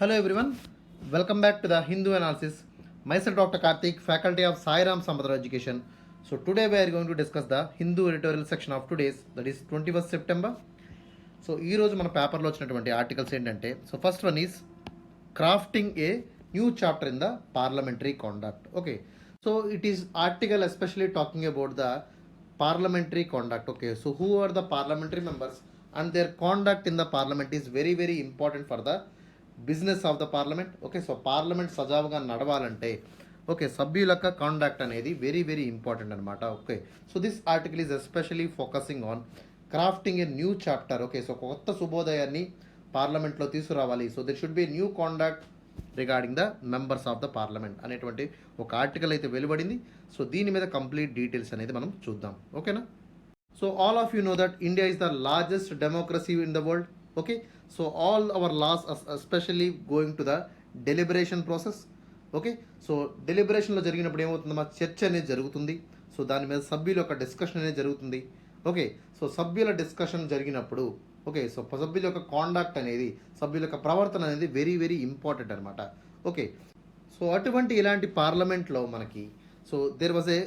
Hello everyone, welcome back to the Hindu analysis. Myself Dr. Karthik, faculty of Sairam Sampatirao education. So today we are going to discuss the Hindu editorial section of today's, that is 21st September. So ఈరోజు మన పేపర్లో వచ్చినటువంటి articles ఏంటంటే, so first one is crafting a new chapter in the parliamentary conduct. Okay, so it is article especially talking about the parliamentary conduct. Okay, so who are the parliamentary members and their conduct in the parliament is very very important for the business of the parliament. Okay, so parliament సజావుగా నడవాలంటే okay సభ్యుల యొక్క conduct అనేది very very important అనమాట. Okay, so this article is especially focusing on crafting a new chapter. Okay, so కొత్త శుభోదయాన్ని పార్లమెంట్లో తీసుకురావాలి. So దిర్ should be new conduct regarding the members of the parliament అనేటువంటి ఒక ఆర్టికల్ అయితే వెలువడింది. సో దీని మీద కంప్లీట్ డీటెయిల్స్ అనేది మనం చూద్దాం. ఓకేనా? So all of you know that India is the largest democracy in the world. Okay, so all our laws especially going to the deliberation process. Okay, so డెలిబరేషన్లో జరిగినప్పుడు ఏమవుతుందమ్మా, చర్చ అనేది జరుగుతుంది. సో దాని మీద సభ్యుల యొక్క డిస్కషన్ అనేది జరుగుతుంది. ఓకే, సో సభ్యుల డిస్కషన్ జరిగినప్పుడు ఓకే, సో సభ్యుల యొక్క కాండక్ట్ అనేది, సభ్యుల యొక్క ప్రవర్తన అనేది వెరీ వెరీ ఇంపార్టెంట్ అనమాట. ఓకే, సో అటువంటి ఇలాంటి పార్లమెంట్లో మనకి so there was a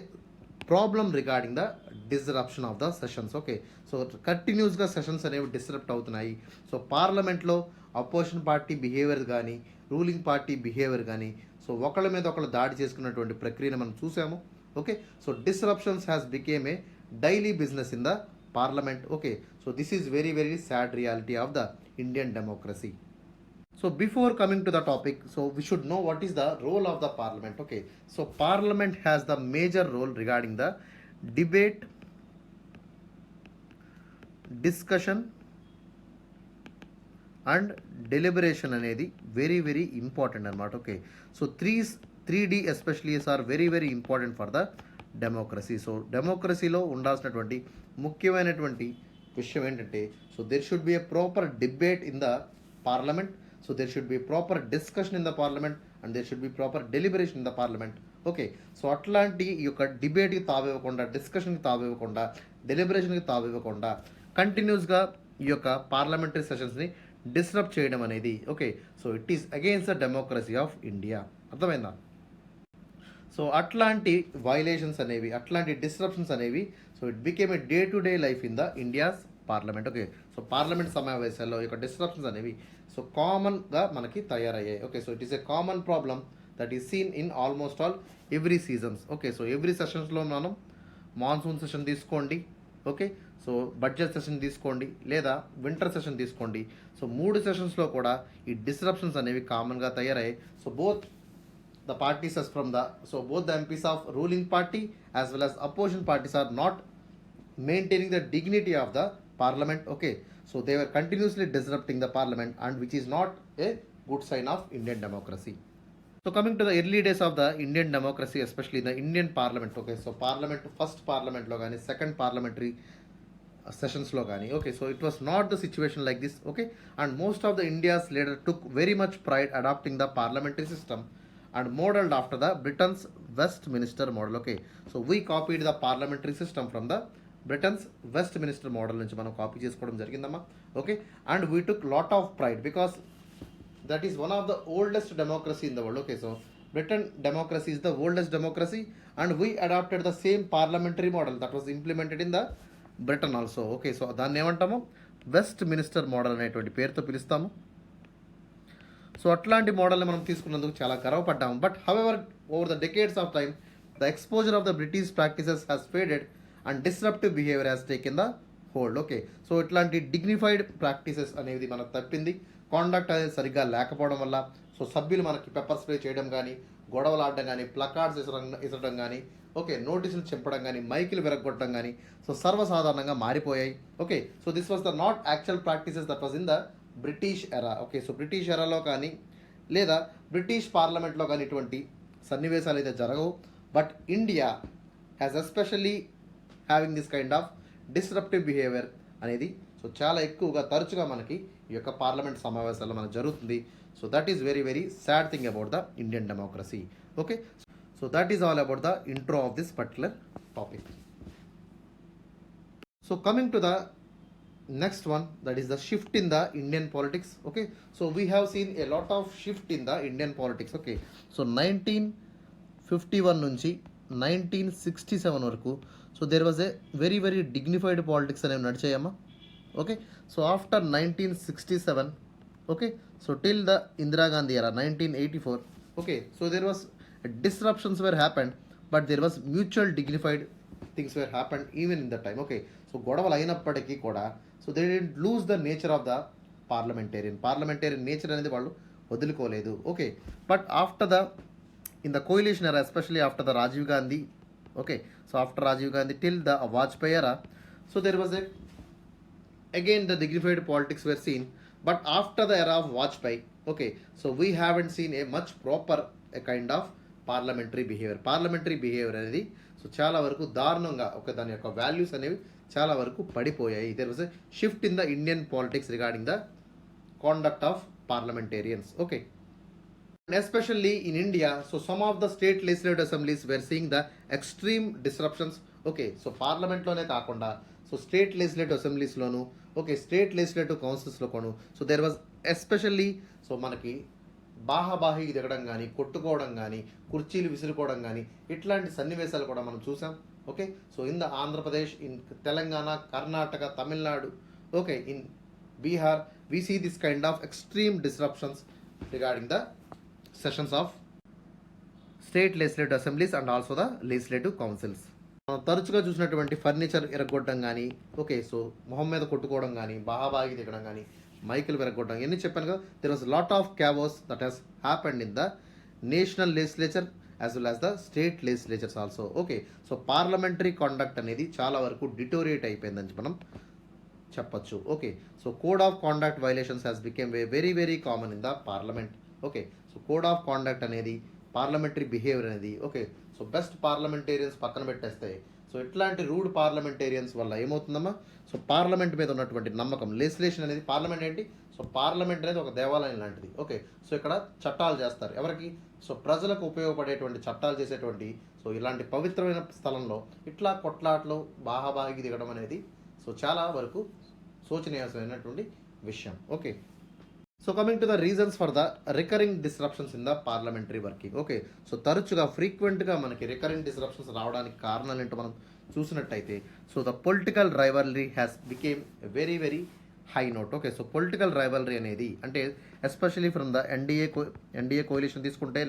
problem regarding the disruption of the sessions. Okay, so కంటిన్యూస్గా సెషన్స్ అనేవి డిస్రప్ట్ అవుతున్నాయి. సో పార్లమెంట్లో అపోజిషన్ పార్టీ బిహేవియర్ కానీ రూలింగ్ పార్టీ బిహేవియర్ కానీ సో ఒకళ్ళ మీద ఒకళ్ళు దాడి చేసుకున్నటువంటి ప్రక్రియను మనం చూసాము. Okay, so disruptions has became a daily business in the parliament. Okay, so this is very very sad reality of the Indian democracy. So before coming to the topic, so we should know what is the role of the parliament. Okay, so parliament has the major role regarding the debate, discussion and deliberation అనేది very very important అనమాట. Okay, so 3D especially are very very important for the democracy. So డెమోక్రసీలో ఉండాల్సినటువంటి ముఖ్యమైనటువంటి విషయం ఏంటంటే, so there should be a proper debate in the parliament. So there should be proper discussion in the parliament and there should be proper deliberation in the parliament. Okay, so అట్లాంటి ఈ యొక్క డిబేట్కి తావివ్వకుండా, డిస్కషన్కి తావివ్వకుండా, డెలిబరేషన్కి తావివ్వకుండా కంటిన్యూస్గా ఈ యొక్క పార్లమెంటరీ సెషన్స్ని డిస్టర్బ్ చేయడం అనేది okay, so it is against the democracy of India. అర్థమైందా? So అట్లాంటి వైలేషన్స్ అనేవి, అట్లాంటి డిస్రప్షన్స్ అనేవి so it became a day to day life in the India's parliament. Okay, so parliament సమావేశాల్లో ఈ యొక్క డిస్రప్షన్స్ అనేవి సో కామన్గా మనకి తయారయ్యాయి. Okay, so it is a common problem that is seen in almost all every seasons. Okay, so every సెషన్స్లో మనం monsoon session తీసుకోండి, ఓకే, సో బడ్జెట్ సెషన్ తీసుకోండి, లేదా వింటర్ సెషన్ తీసుకోండి. సో 3 సెషన్స్లో కూడా ఈ డిస్రప్షన్స్ అనేవి కామన్గా తయారయ్యాయి. So both the parties as from the so both the MPs of ruling party as well as opposition parties are not maintaining the dignity of the parliament. Okay, so they were continuously disrupting the parliament and which is not a good sign of Indian democracy. So coming to the early days of the Indian democracy, especially the Indian parliament. Okay, so parliament first parliament lo gaani second parliamentary sessions lo gaani okay, so it was not the situation like this. Okay, and most of the India's leader took very much pride adopting the parliamentary system and modeled after the Britain's Westminster model. Okay, so we copied the parliamentary system from the Britain's Westminster model నుంచి మనం copy చేసుకోవడం జరిగిందమ్మా. Okay, and we took lot of pride because that is one of the oldest democracy in the world. Okay, so Britain democracy is the oldest democracy and we adapted the same parliamentary model that was implemented in the Britain also. Okay, so దాన్ని ఏమంటాము, west minister model అనేటువంటి పేరుతో పిలుస్తాము. So అట్లాంటి మోడల్ని మనం తీసుకున్నందుకు చాలా గర్వపడ్డాము. But however over the decades of time the exposure of the British practices has faded and disruptive behaviour has taken the hold. Okay, so ఇట్లాంటి డిగ్నిఫైడ్ ప్రాక్టీసెస్ అనేది మనకు తప్పింది. కాండక్ట్ అనేది సరిగ్గా లేకపోవడం వల్ల సో సభ్యులు మనకి పెప్పర్ స్ప్రే చేయడం కానీ, గొడవలు ఆడడం కానీ, ప్లకార్డ్స్ ఇసరడం కానీ, ఓకే, నోటీసులు చింపడం కానీ, మైకులు విరగొట్టడం కానీ సో సర్వసాధారణంగా మారిపోయాయి. Okay, so this was the not actual practices that was in the British era. Okay, so British ఎరాలో కానీ లేదా బ్రిటిష్ పార్లమెంట్లో కానీ ఇటువంటి సన్నివేశాలు అయితే జరగవు. But India has especially having this kind of disruptive behaviour అనేది సో చాలా ఎక్కువగా తరచుగా మనకి ఈ యొక్క పార్లమెంట్ సమావేశాల్లో మనకు జరుగుతుంది. So that is very very sad thing about the Indian democracy. Okay, so that is all about the intro of this particular topic. So coming to the next one, that is the shift in the Indian politics. Okay, so we have seen a lot of shift in the Indian politics. Okay, so 1951 నుంచి 1967 వరకు, so there was a very very dignified politics అనేవి నడిచాయమ్మా. Okay, so after 1967, okay, so till the Indira Gandhi era 1984, okay, so there was disruptions were happened, but there was mutual dignified things were happened even in that time. Okay, so గొడవలు అయినప్పటికీ కూడా, so they did lose the nature of the parliamentarian nature అనేది వాళ్ళు వదులుకోలేదు. Okay, but after the in the coalition era, especially after the Rajiv Gandhi, okay, so after Rajiv Gandhi till the Vajpayee era, so there was a again the dignified politics were seen, but after the era of Vajpayee, okay, so we haven't seen a much proper a kind of parliamentary behavior అనేది so చాలా వరకు దారుణంగా ఒక దాని యొక్క values అనేవి చాలా వరకు పడిపోయాయి. There was a shift in the Indian politics regarding the conduct of parliamentarians. Okay, especially in India, so some of the state legislative assemblies were seeing the extreme disruptions. Okay, so parliament లోనే కాకుండా, so state legislative అసెంబ్లీస్లోను, okay, state legislative కౌన్సిల్స్లో కొను, so there was especially, so మనకి బాహాబాహి దిగడం కానీ, కొట్టుకోవడం కానీ, కుర్చీలు విసురుకోవడం కానీ, ఇట్లాంటి సన్నివేశాలు కూడా మనం చూసాం. Okay, so in the Andhra Pradesh, in Telangana, Karnataka, Tamil Nadu, okay, in Bihar, we see this kind of extreme disruptions regarding the sessions of state legislative assemblies and also the legislative councils. మనం తరచుగా చూసినటువంటి ఫర్నిచర్ ఎరగొట్టడం కానీ, ఓకే, సో మొహం మీద కొట్టుకోవడం కానీ, బాహాబాగి దిగడం కానీ, మైకులు విరగొట్టడం, ఎన్ని చెప్పాను కదా. There was lot of chaos that has happened in the national legislature as well as the state legislatures also. Okay, so parliamentary conduct అనేది చాలా వరకు డిటోరియేట్ అయిపోయిందని మనం చెప్పచ్చు. Okay, so code of conduct violations has become very very common in the parliament. Okay, so code of conduct అనేది, parliamentary behaviour అనేది, okay, so best parliamentarians పక్కన పెట్టేస్తే, సో ఇట్లాంటి రూడ్ పార్లమెంటేరియన్స్ వల్ల ఏమవుతుందమ్మా, సో పార్లమెంట్ మీద ఉన్నటువంటి నమ్మకం, లెజిస్లేషన్ అనేది, పార్లమెంట్ ఏంటి, సో పార్లమెంట్ అనేది ఒక దేవాలయం లాంటిది. ఓకే, సో ఇక్కడ చట్టాలు చేస్తారు ఎవరికి, సో ప్రజలకు ఉపయోగపడేటువంటి చట్టాలు చేసేటువంటి, సో ఇలాంటి పవిత్రమైన స్థలంలో ఇట్లా కొట్లాట్లు, బాహాబాగి దిగడం అనేది సో చాలా వరకు శోచనీయమైనటువంటి విషయం. Okay, so coming to the reasons for the recurring disruptions in the parliamentary working. Okay, so తరచుగా ఫ్రీక్వెంట్గా మనకి రికరింగ్ డిస్రప్షన్స్ రావడానికి కారణాలు ఏంటో మనం చూసినట్టయితే, so the political rivalry has become very very high note. Okay, so political rivalry అనేది అంటే ఎస్పెషలీ ఫ్రమ్ ద ఎన్డీఏ కోalition తీసుకుంటే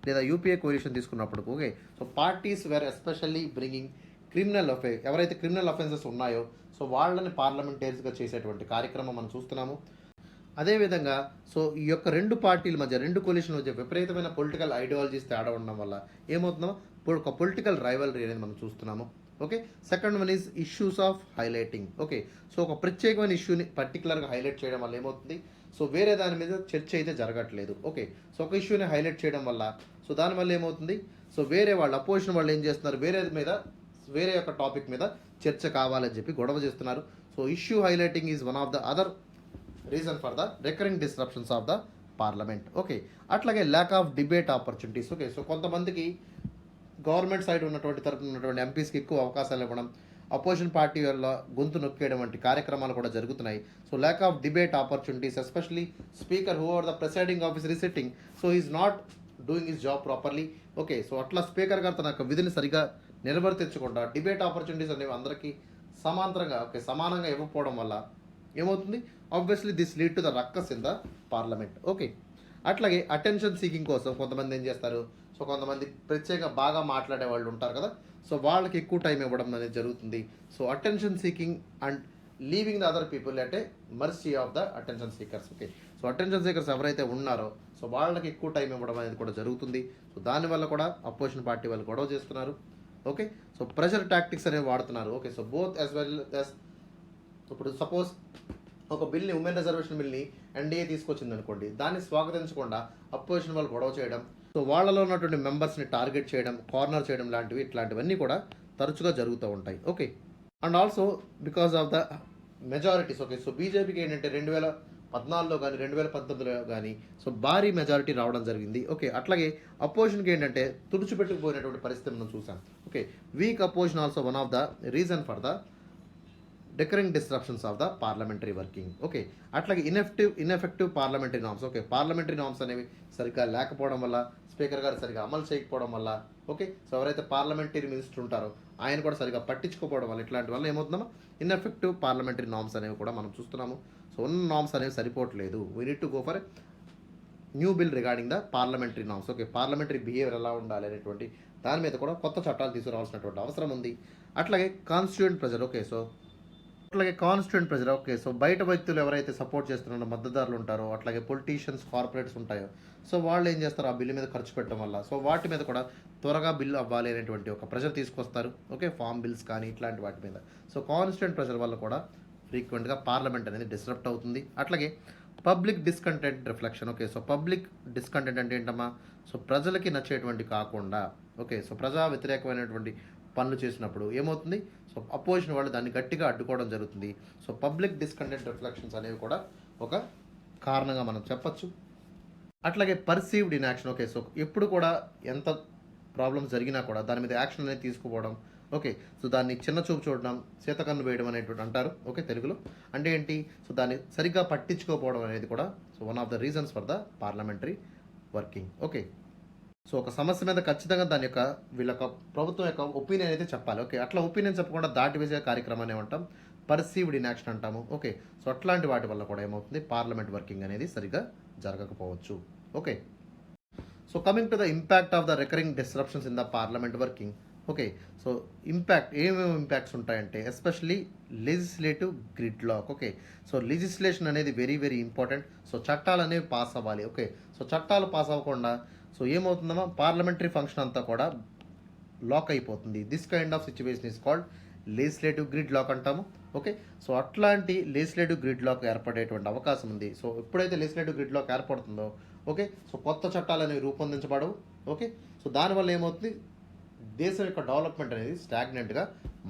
లేదా యూపీఏ కోalition తీసుకున్నప్పుడు, okay, so parties were especially bringing ఎవరైతే క్రిమినల్ అఫెన్సెస్ ఉన్నాయో, సో వాళ్ళని పార్లమెంటరీస్గా చేసేటువంటి కార్యక్రమం మనం చూస్తున్నాము. అదేవిధంగా సో ఈ యొక్క రెండు పార్టీల మధ్య, రెండు కోalition మధ్య విపరీతమైన పొలిటికల్ ఐడియాలజీస్ తేడా ఉండడం వల్ల ఏమవుతుందో ఒక పొలిటికల్ రైవల్రీ అనేది మనం చూస్తున్నాము. Okay, second one is issues of highlighting. Okay, so ఒక ప్రత్యేకమైన ఇష్యూని పర్టికులర్గా హైలైట్ చేయడం వల్ల ఏమవుతుంది, సో వేరే దాని మీద చర్చ అయితే జరగట్లేదు. ఓకే, సో ఒక ఇష్యూని హైలైట్ చేయడం వల్ల, సో దానివల్ల ఏమవుతుంది, సో వేరే వాళ్ళు అపోజిషన్ వాళ్ళు ఏం చేస్తున్నారు, వేరే యొక్క టాపిక్ మీద చర్చ కావాలని చెప్పి గొడవ చేస్తున్నారు. So issue highlighting is one of the other reason for the recurring disruptions of the parliament. Okay, అట్లాగే lack of debate opportunities. Okay, so కొంతమందికి గవర్నమెంట్ సైడ్ తరపున ఉన్నటువంటి ఎంపీస్కి ఎక్కువ అవకాశాలు ఇవ్వడం, అపోజిషన్ పార్టీ వల్ల గొంతు నొక్కేయడం వంటి కార్యక్రమాలు కూడా జరుగుతున్నాయి. So lack of debate opportunities, especially speaker who are the presiding officer is sitting, so is not doing his job properly. Okay, so అట్లా స్పీకర్ గారు తన యొక్క విధిని సరిగా నిర్వర్తించకుండా డిబేట్ ఆపర్చునిటీస్ అనేవి అందరికీ సమానంగా ఇవ్వకపోవడం వల్ల ఏమవుతుంది, obviously this lead to the ruckus in the parliament. Okay, అట్లాగే అటెన్షన్ సీకింగ్ కోసం కొంతమంది ఏం చేస్తారు, సో కొంతమంది ప్రత్యేకంగా బాగా మాట్లాడే వాళ్ళు ఉంటారు కదా, సో వాళ్ళకి ఎక్కువ టైం ఇవ్వడం అనేది జరుగుతుంది. So attention seeking and leaving the other people at a mercy of the attention seekers. Okay, so attention seekers ఎవరైతే ఉన్నారో, సో వాళ్ళకి ఎక్కువ టైం ఇవ్వడం అనేది కూడా జరుగుతుంది. సో దానివల్ల కూడా అపోజిషన్ పార్టీ వాళ్ళు గొడవ చేస్తున్నారు. ఓకే, సో ప్రెషర్ టాక్టిక్స్ అనేవి వాడుతున్నారు. Okay, so both as well as, ఇప్పుడు సపోజ్ ఒక బిల్ని, ఉమెన్ రిజర్వేషన్ బిల్ని ఎన్డీఏ తీసుకొచ్చింది అనుకోండి, దాన్ని స్వాగతించకుండా అపోజిషన్ వాళ్ళు గొడవ చేయడం, సో వాళ్ళలో ఉన్నటువంటి మెంబర్స్ని టార్గెట్ చేయడం, కార్నర్ చేయడం ఇట్లాంటివన్నీ కూడా తరచుగా జరుగుతూ ఉంటాయి. Okay, and also because of the majorities. Okay, so బీజేపీకి ఏంటంటే 2014లో కానీ 2019లో కానీ సో భారీ మెజారిటీ రావడం జరిగింది. ఓకే, అట్లాగే అపోజిషన్కి ఏంటంటే తుడిచిపెట్టుకుపోయినటువంటి పరిస్థితి మనం చూసాం. Okay, weak opposition also one of the reason for the recurring disruptions of the parliamentary working. Okay, అట్లాగే ineffective parliamentary norms. Okay, parliamentary norms అనేవి సరిగ్గా లేకపోవడం వల్ల, స్పీకర్ గారు సరిగ్గా అమలు చేయకపోవడం వల్ల, ఓకే, సో ఎవరైతే పార్లమెంటరీ మినిస్టర్ ఉంటారో ఆయన కూడా సరిగ్గా పట్టించుకోకపోవడం వల్ల, ఇట్లాంటి వల్ల ఏమవుతుందమ్మా, ఇన్ఎఫెక్టివ్ పార్లమెంటరీ నామ్స్ అనేవి కూడా మనం చూస్తున్నాము. సో ఉన్న నామ్స్ అనేవి సరిపోవట్లేదు. We need to go for new bill regarding the parliamentary norms. Okay, parliamentary behaviour ఎలా ఉండాలి అనేటువంటి దాని మీద కూడా కొత్త చట్టాలు తీసుకురావాల్సినటువంటి అవసరం ఉంది. అట్లాగే కాన్స్టిట్యూయెంట్ ప్రెజర్. ఓకే, సో అట్లాగే కాన్స్టిట్యూయెంట్ ప్రెజర్. ఓకే, సో బయట వ్యక్తులు ఎవరైతే సపోర్ట్ చేస్తున్నారో, మద్దతుదారులు ఉంటారో, అట్లాగే పొలిటీషియన్స్, కార్పొరేట్స్ ఉంటాయో, సో వాళ్ళు ఏం చేస్తారు, ఆ బిల్లు మీద ఖర్చు పెట్టడం వల్ల, సో వాటి మీద కూడా త్వరగా బిల్లు అవ్వాలి అనేటువంటి ఒక ప్రెజర్ తీసుకొస్తారు. ఓకే, ఫామ్ బిల్స్ కానీ ఇట్లాంటి వాటి మీద. సో కాన్స్టిట్యూయెంట్ ప్రెజర్ వల్ల కూడా ఫ్రీక్వెంట్గా పార్లమెంట్ అనేది డిస్టర్బ్ అవుతుంది. అట్లాగే public discontent reflection. Okay, so public discontent అంటే ఏంటమ్మా, సో ప్రజలకి నచ్చేటువంటి కాకుండా, ఓకే, సో ప్రజా వ్యతిరేకమైనటువంటి పనులు చేసినప్పుడు ఏమవుతుంది, సో అపోజిషన్ వాళ్ళు దాన్ని గట్టిగా అడ్డుకోవడం జరుగుతుంది. సో పబ్లిక్ డిస్కంటెంట్ రిఫ్లెక్షన్స్ అనేవి కూడా ఒక కారణంగా మనం చెప్పచ్చు. అట్లాగే perceived in action. Okay, so ఎప్పుడు కూడా ఎంత ప్రాబ్లమ్స్ జరిగినా కూడా దాని మీద యాక్షన్ అనేది తీసుకుపోవడం. ఓకే, సో దాన్ని చిన్న చూపు చూడడం, సీతకన్ను వేయడం అనేటువంటి అంటారు. ఓకే, తెలుగులో అంటే ఏంటి, సో దాన్ని సరిగ్గా పట్టించుకోకపోవడం అనేది కూడా so one of the reasons for the parliamentary working. Okay, so ఒక సమస్య మీద ఖచ్చితంగా దాని యొక్క వీళ్ళ యొక్క ప్రభుత్వం యొక్క ఒపీనియన్ అయితే చెప్పాలి. ఓకే, అట్లా ఒపీనియన్ చెప్పకుండా దాటి వేసే కార్యక్రమాన్ని ఏమంటాం, పర్సీవ్డ్ ఇన్ యాక్షన్ అంటాము. ఓకే, సో అట్లాంటి వాటి వల్ల కూడా ఏమవుతుంది, పార్లమెంట్ వర్కింగ్ అనేది సరిగ్గా జరగకపోవచ్చు. Okay, so coming to the impact of the recurring disruptions in the parliament working. Okay, so impact ఏమేమి ఇంపాక్ట్స్ ఉంటాయంటే especially legislative gridlock. Okay, so legislation అనేది వెరీ వెరీ ఇంపార్టెంట్. సో చట్టాలు అనేవి pass అవ్వాలి. Okay, so చట్టాలు pass అవ్వకుండా so ఏమవుతుందమ్మా, parliamentary function అంతా కూడా లాక్ అయిపోతుంది. This kind of situation is called legislative gridlock అంటాము. ఓకే, సో అట్లాంటి లెజిస్లేటివ్ గ్రిడ్ లాక్ ఏర్పడేటువంటి అవకాశం ఉంది. సో ఎప్పుడైతే లెజిస్లేటివ్ గ్రిడ్ లాక్ ఏర్పడుతుందో, ఓకే, సో కొత్త చట్టాలు అనేవి రూపొందించబడవు. ఓకే, సో దానివల్ల ఏమవుతుంది, దేశం యొక్క డెవలప్మెంట్ అనేది స్టాగ్నెంట్గా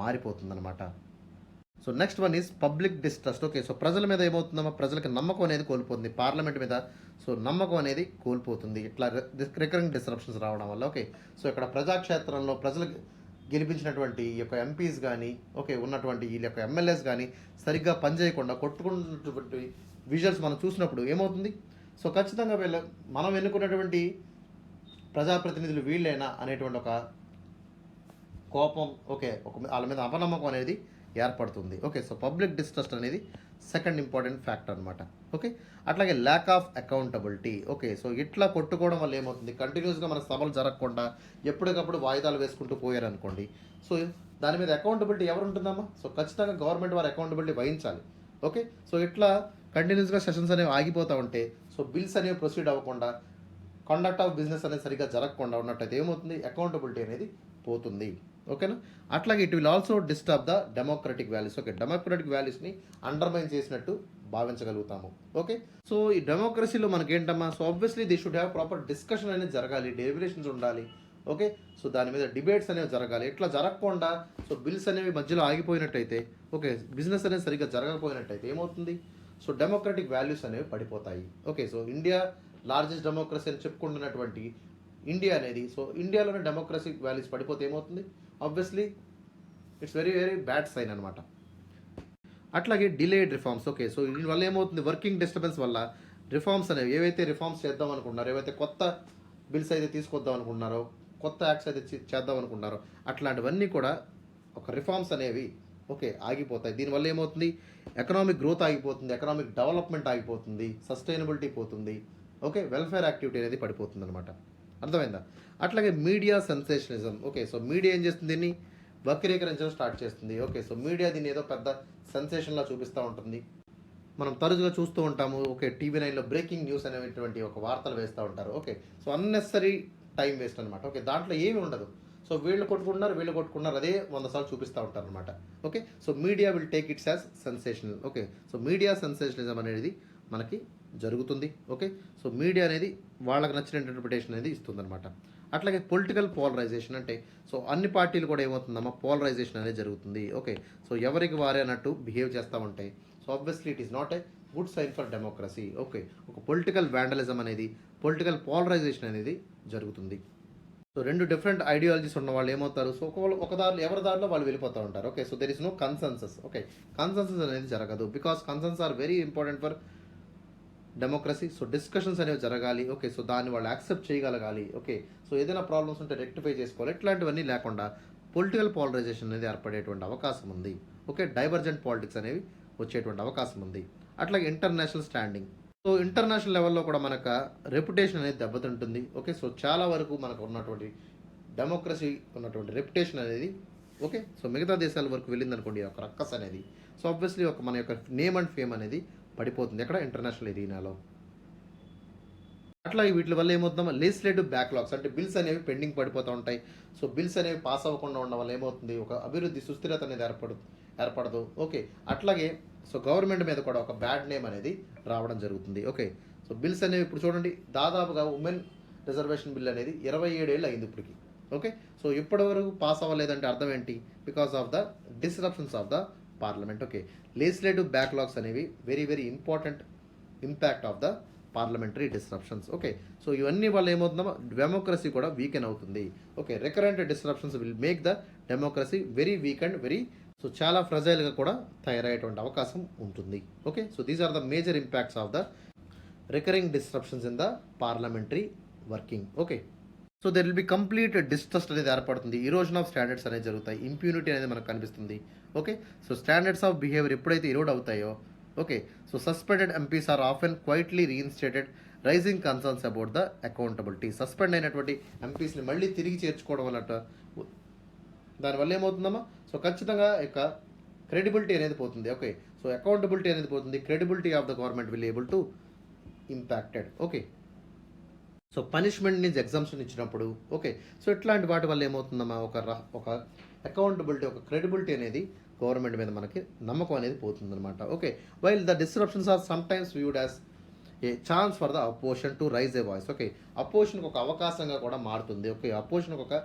మారిపోతుంది అనమాట. So next one is public distrust. Okay, so ప్రజల మీద ఏమవుతుందమ్మా, ప్రజలకు నమ్మకం అనేది కోల్పోతుంది. పార్లమెంట్ మీద సో నమ్మకం అనేది కోల్పోతుంది ఇట్లా రికరింగ్ డిస్రప్షన్స్ రావడం వల్ల. ఓకే, సో ఇక్కడ ప్రజాక్షేత్రంలో ప్రజలు గెలిపించినటువంటి ఈ యొక్క ఎంపీస్ కానీ, ఓకే, ఉన్నటువంటి వీళ్ళ యొక్క ఎమ్మెల్యేస్ కానీ సరిగ్గా పనిచేయకుండా కొట్టుకున్నటువంటి విజువల్స్ మనం చూసినప్పుడు ఏమవుతుంది, సో ఖచ్చితంగా మనం ఎన్నుకున్నటువంటి ప్రజాప్రతినిధులు వీళ్ళేనా అనేటువంటి ఒక కోపం, ఓకే, వాళ్ళ మీద అపనమ్మకం అనేది ఏర్పడుతుంది. ఓకే, సో పబ్లిక్ డిస్ట్రస్ట్ అనేది సెకండ్ ఇంపార్టెంట్ ఫ్యాక్టర్ అనమాట. ఓకే, అట్లాగే lack of accountability. Okay, so ఇట్లా కొట్టుకోవడం వల్ల ఏమవుతుంది, కంటిన్యూస్గా మన సభలు జరగకుండా ఎప్పటికప్పుడు వాయిదాలు వేసుకుంటూ పోయారనుకోండి, సో దాని మీద అకౌంటబిలిటీ ఎవరు ఉంటుందమ్మా, సో ఖచ్చితంగా గవర్నమెంట్ వారు అకౌంటబిలిటీ వహించాలి. ఓకే, సో ఇట్లా కంటిన్యూస్గా సెషన్స్ అనేవి ఆగిపోతూ ఉంటే, సో బిల్స్ అనేవి ప్రొసీడ్ అవ్వకుండా, కండక్ట్ ఆఫ్ బిజినెస్ అనేది సరిగ్గా జరగకుండా ఉన్నట్టయితే ఏమవుతుంది, అకౌంటబిలిటీ అనేది పోతుంది. ఓకేనా, అట్లాగే it will also disturb the democratic values. Okay, democratic వాల్యూస్ని అండర్మైన్ చేసినట్టు భావించగలుగుతాము. ఓకే, సో ఈ డెమోక్రసీలో మనకేంటమ్మా, so obviously they should have proper discussion అనేది జరగాలి, డెలిబరేషన్స్ ఉండాలి. ఓకే, సో దాని మీద డిబేట్స్ అనేవి జరగాలి. ఇట్లా జరగకుండా సో బిల్స్ అనేవి మధ్యలో ఆగిపోయినట్టయితే, ఓకే, బిజినెస్ అనేది సరిగ్గా జరగకపోయినట్టయితే ఏమవుతుంది, సో డెమోక్రటిక్ వాల్యూస్ అనేవి పడిపోతాయి. Okay, so India largest democracy అని చెప్పుకుంటున్నటువంటి ఇండియా అనేది, సో ఇండియాలోనే డెమోక్రసీ వాల్యూస్ పడిపోతే ఏమవుతుంది, obviously it's very very bad sign అనమాట. అట్లాగే డిలేడ్ రిఫార్మ్స్. ఓకే, సో దీనివల్ల ఏమవుతుంది, వర్కింగ్ డిస్టర్బెన్స్ వల్ల రిఫార్మ్స్ అనేవి ఏవైతే రిఫార్మ్స్ చేద్దాం అనుకుంటున్నారో, ఏవైతే కొత్త బిల్స్ అయితే తీసుకొద్దాం అనుకుంటున్నారో, కొత్త యాక్ట్స్ అయితే చేద్దాం అనుకుంటున్నారో, అట్లాంటివన్నీ కూడా ఒక రిఫార్మ్స్ అనేవి ఓకే ఆగిపోతాయి. దీనివల్ల ఏమవుతుంది, ఎకనామిక్ గ్రోత్ ఆగిపోతుంది, ఎకనామిక్ డెవలప్మెంట్ ఆగిపోతుంది, సస్టైనబిలిటీ పోతుంది. ఓకే, వెల్ఫేర్ యాక్టివిటీ అనేది పడిపోతుంది అనమాట. అర్థమైందా? అట్లాగే మీడియా సెన్సేషనిజం. ఓకే, సో మీడియా ఏం చేస్తుంది, దీన్ని వక్రీకరించడం స్టార్ట్ చేస్తుంది. ఓకే, సో మీడియా దీన్ని ఏదో పెద్ద సెన్సేషన్లా చూపిస్తూ ఉంటుంది. మనం తరచుగా చూస్తూ ఉంటాము. ఓకే, టీవీ9లో బ్రేకింగ్ న్యూస్ అనేటువంటి ఒక వార్తలు వేస్తూ ఉంటారు. Okay, so unnecessary time waste అనమాట. ఓకే, దాంట్లో ఏమీ ఉండదు. సో వీళ్ళు కొట్టుకున్నారు అదే 100 సార్లు చూపిస్తూ ఉంటారు అనమాట. Okay, so media will take its as sensational. Okay, so media sensationalism అనేది మనకి జరుగుతుంది. ఓకే, సో మీడియా అనేది వాళ్ళకి నచ్చిన ఇంటర్ప్రిటేషన్ అనేది ఇస్తుందన్నమాట. అట్లాగే పొలిటికల్ పోలరైజేషన్ అంటే, సో అన్ని పార్టీలు కూడా ఏమవుతుందమ్మా, పోలరైజేషన్ అనేది జరుగుతుంది. ఓకే, సో ఎవరికి వారే అన్నట్టు బిహేవ్ చేస్తూ ఉంటాయి. So obviously it is not a good sign for democracy. Okay, ఒక పొలిటికల్ వ్యాండలిజం అనేది, పొలిటికల్ పోలరైజేషన్ అనేది జరుగుతుంది. సో 2 డిఫరెంట్ ఐడియాలజీస్ ఉన్న వాళ్ళు ఏమవుతారు, సో ఒక దారిలో ఎవరి దారిలో వాళ్ళు వెళ్ళిపోతూ ఉంటారు. Okay, so there is no consensus. Okay, consensus అనేది జరగదు, because consensus are very important for democracy. So discussions అనేవి జరగాలి. ఓకే, సో దాన్ని వాళ్ళు యాక్సెప్ట్ చేయగలగాలి. ఓకే, సో ఏదైనా ప్రాబ్లమ్స్ ఉంటే రెక్టిఫై చేసుకోవాలి. ఇట్లాంటివన్నీ లేకుండా పొలిటికల్ పోలరైజేషన్ అనేది ఏర్పడేటువంటి అవకాశం ఉంది. ఓకే, డైవర్జెంట్ పాలిటిక్స్ అనేవి వచ్చేటువంటి అవకాశం ఉంది. అట్లాగే ఇంటర్నేషనల్ స్టాండింగ్. సో ఇంటర్నేషనల్ లెవెల్లో కూడా మనకు రెప్యుటేషన్ అనేది దెబ్బతింటుంది. ఓకే, సో చాలా వరకు మనకు ఉన్నటువంటి డెమోక్రసీ ఉన్నటువంటి రెప్యుటేషన్ అనేది, ఓకే, సో మిగతా దేశాల వరకు వెళ్ళిందనుకోండి ఒక రక్కస్ అనేది, సో ఆబ్వియస్లీ ఒక మన యొక్క నేమ్ అండ్ ఫేమ్ అనేది పడిపోతుంది ఎక్కడ, ఇంటర్నేషనల్ ఎరీనాలో. అట్లా వీటి వల్ల ఏమవుతుందో లెజిస్లేటివ్ బ్యాక్లాగ్స్, అంటే బిల్స్ అనేవి పెండింగ్ పడిపోతూ ఉంటాయి. సో బిల్స్ అనేవి పాస్ అవ్వకుండా ఉండడం వల్ల ఏమవుతుంది, ఒక అభివృద్ధి సుస్థిరత అనేది ఏర్పడదు. ఓకే, అట్లాగే సో గవర్నమెంట్ మీద కూడా ఒక బ్యాడ్ నేమ్ అనేది రావడం జరుగుతుంది. ఓకే, సో బిల్స్ అనేవి ఇప్పుడు చూడండి, దాదాపుగా ఉమెన్ రిజర్వేషన్ బిల్ అనేది 27 ఏళ్ళు అయింది ఇప్పటికి. ఓకే, సో ఇప్పటివరకు పాస్ అవ్వలేదంటే అర్థం ఏంటి, because of the disruptions of the parliament. Okay, legislative backlogs అనేవి very very important impact of the parliamentary disruptions. Okay, so ఇవన్నీ వల్ల ఏమవుతుందో డెమోక్రసీ కూడా వీకెన్ అవుతుంది. Okay, recurrent disruptions will make the democracy very weak and very, so చాలా ఫ్రజైల్గా కూడా తయారయ్యేటువంటి అవకాశం ఉంటుంది. Okay, so these are the major impacts of the recurring disruptions in the parliamentary working. Okay, so there will be complete distrust అనేది ఏర్పడుతుంది. ఈరోజన్ of standards అనేది జరుగుతాయి. ఇంప్యూనిటీ అనేది మనకు కనిపిస్తుంది. Okay, so standards of behaviour ఎప్పుడైతే ఇరోడ్ అవుతాయో, okay, so suspended MPs are often quietly reinstated, raising concerns about the accountability. Suspend అయినటువంటి ఎంపీస్ని మళ్ళీ తిరిగి చేర్చుకోవడం వల్ల దానివల్ల ఏమవుతుందమ్మా, సో ఖచ్చితంగా యొక్క క్రెడిబిలిటీ అనేది పోతుంది. ఓకే, సో అకౌంటబిలిటీ అనేది పోతుంది. Credibility of the government will able to impacted. Okay, so punishment నుంచి ఎగ్జామ్షన్ ఇచ్చినప్పుడు, ఓకే, సో ఇట్లాంటి వాటి వల్ల ఏమవుతుందమ్మా, ఒక అకౌంటబిలిటీ, ఒక క్రెడిబిలిటీ అనేది గవర్నమెంట్ మీద మనకి నమ్మకం అనేది పోతుందన్నమాట. Okay, while the disruptions are sometimes viewed as a chance for the opposition to rise a voice. Okay, అపోజిషన్కి ఒక అవకాశంగా కూడా మారుతుంది. ఓకే, అపోజిషన్కి ఒక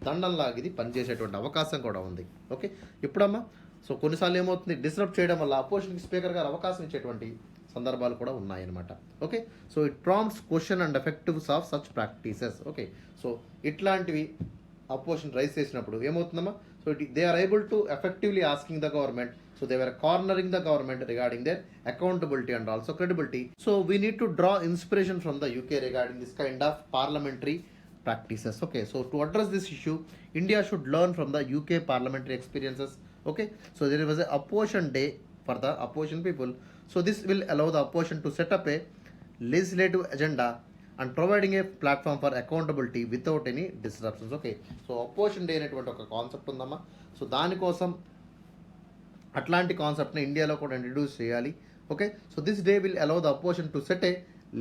దండంలాగా ఇది పనిచేసేటువంటి అవకాశం కూడా ఉంది. ఓకే, ఇప్పుడమ్మా సో కొన్నిసార్లు ఏమవుతుంది, డిస్రప్ట్ చేయడం వల్ల అపోజిషన్కి స్పీకర్ గారు అవకాశం ఇచ్చేటువంటి సందర్భాలు కూడా ఉన్నాయన్నమాట. Okay, so it prompts question and effectiveness of such practices. Okay, so ఇట్లాంటివి అపోజిషన్ రైజ్ చేసినప్పుడు ఏమవుతుందమ్మా, so they are able to effectively asking the government, so they were cornering the government regarding their accountability and also credibility. So we need to draw inspiration from the UK regarding this kind of parliamentary practices. Okay, so to address this issue, India should learn from the UK parliamentary experiences. Okay, so there was a opposition day for the opposition people. So this will allow the opposition to set up a legislative agenda and providing a platform for accountability without any disruptions. Okay, so opposition day అనేటువంటి ఒక concept ఉందమ్మా. So దానికోసం అట్లాంటి కాన్సెప్ట్ని ఇండియాలో కూడా introduce చేయాలి. Okay, so this day will allow the opposition to set a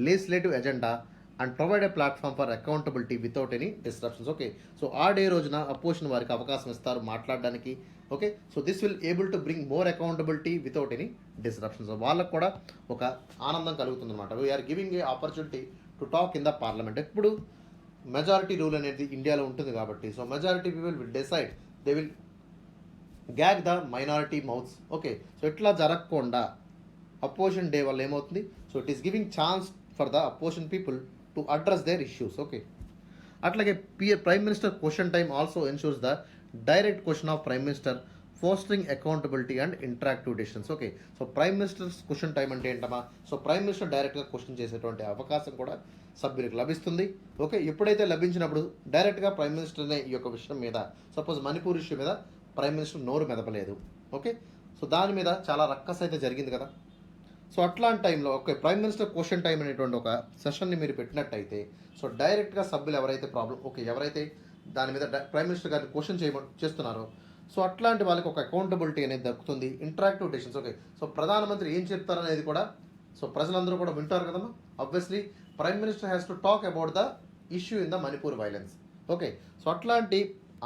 legislative agenda and provide a platform for accountability without any disruptions. Okay, so ఆ డే రోజున అపోజిషన్ వారికి అవకాశం ఇస్తారు మాట్లాడడానికి. Okay, so this will able to bring more accountability without any disruptions. వాళ్ళకు కూడా ఒక ఆనందం కలుగుతుంది అనమాట. We're giving a opportunity to talk in the parliament. ఎప్పుడు మెజారిటీ రూల్ అనేది ఇండియాలో ఉంటుంది కాబట్టి, so majority people will decide, they will gag the minority mouths. Okay, so ఇట్లా జరగకుండా అపోజిషన్ డే వల్ల ఏమవుతుంది, so it is giving chance for the opposition people to address their issues. Okay, అట్లాగే prime minister question time also ensures the direct question of prime minister, fostering accountability and interactive decisions. Okay, so prime minister's question time అంటే ఏంటమ్మా, so prime minister డైరెక్ట్గా question చేసేటువంటి అవకాశం కూడా సభ్యులకు లభిస్తుంది. Okay, ఎప్పుడైతే లభించినప్పుడు డైరెక్ట్గా ప్రైమ్ మినిస్టర్నే ఈ యొక్క విషయం మీద, సపోజ్ మణిపూర్ ఇష్యూ మీద ప్రైమ్ మినిస్టర్ నోరు మెదపలేదు. ఓకే, సో దాని మీద చాలా రక్కస్ అయితే జరిగింది కదా. సో అట్లాంటి టైంలో okay, prime minister question time అనేటువంటి ఒక సెషన్ని మీరు పెట్టినట్టయితే, సో డైరెక్ట్గా సభ్యులు ఎవరైతే ఎవరైతే దాని మీద ప్రైమ్ మినిస్టర్ గారిని క్వశ్చన్ చేస్తున్నారో, సో అట్లాంటి వాళ్ళకి ఒక అకౌంటబిలిటీ అనేది దక్కుతుంది. Interactive decisions. ఓకే, సో ప్రధానమంత్రి ఏం చెప్తారనేది కూడా సో ప్రజలందరూ కూడా వింటారు కదమ్మా. Obviously prime minister has to talk about the issue in the Manipur violence. Okay, so అట్లాంటి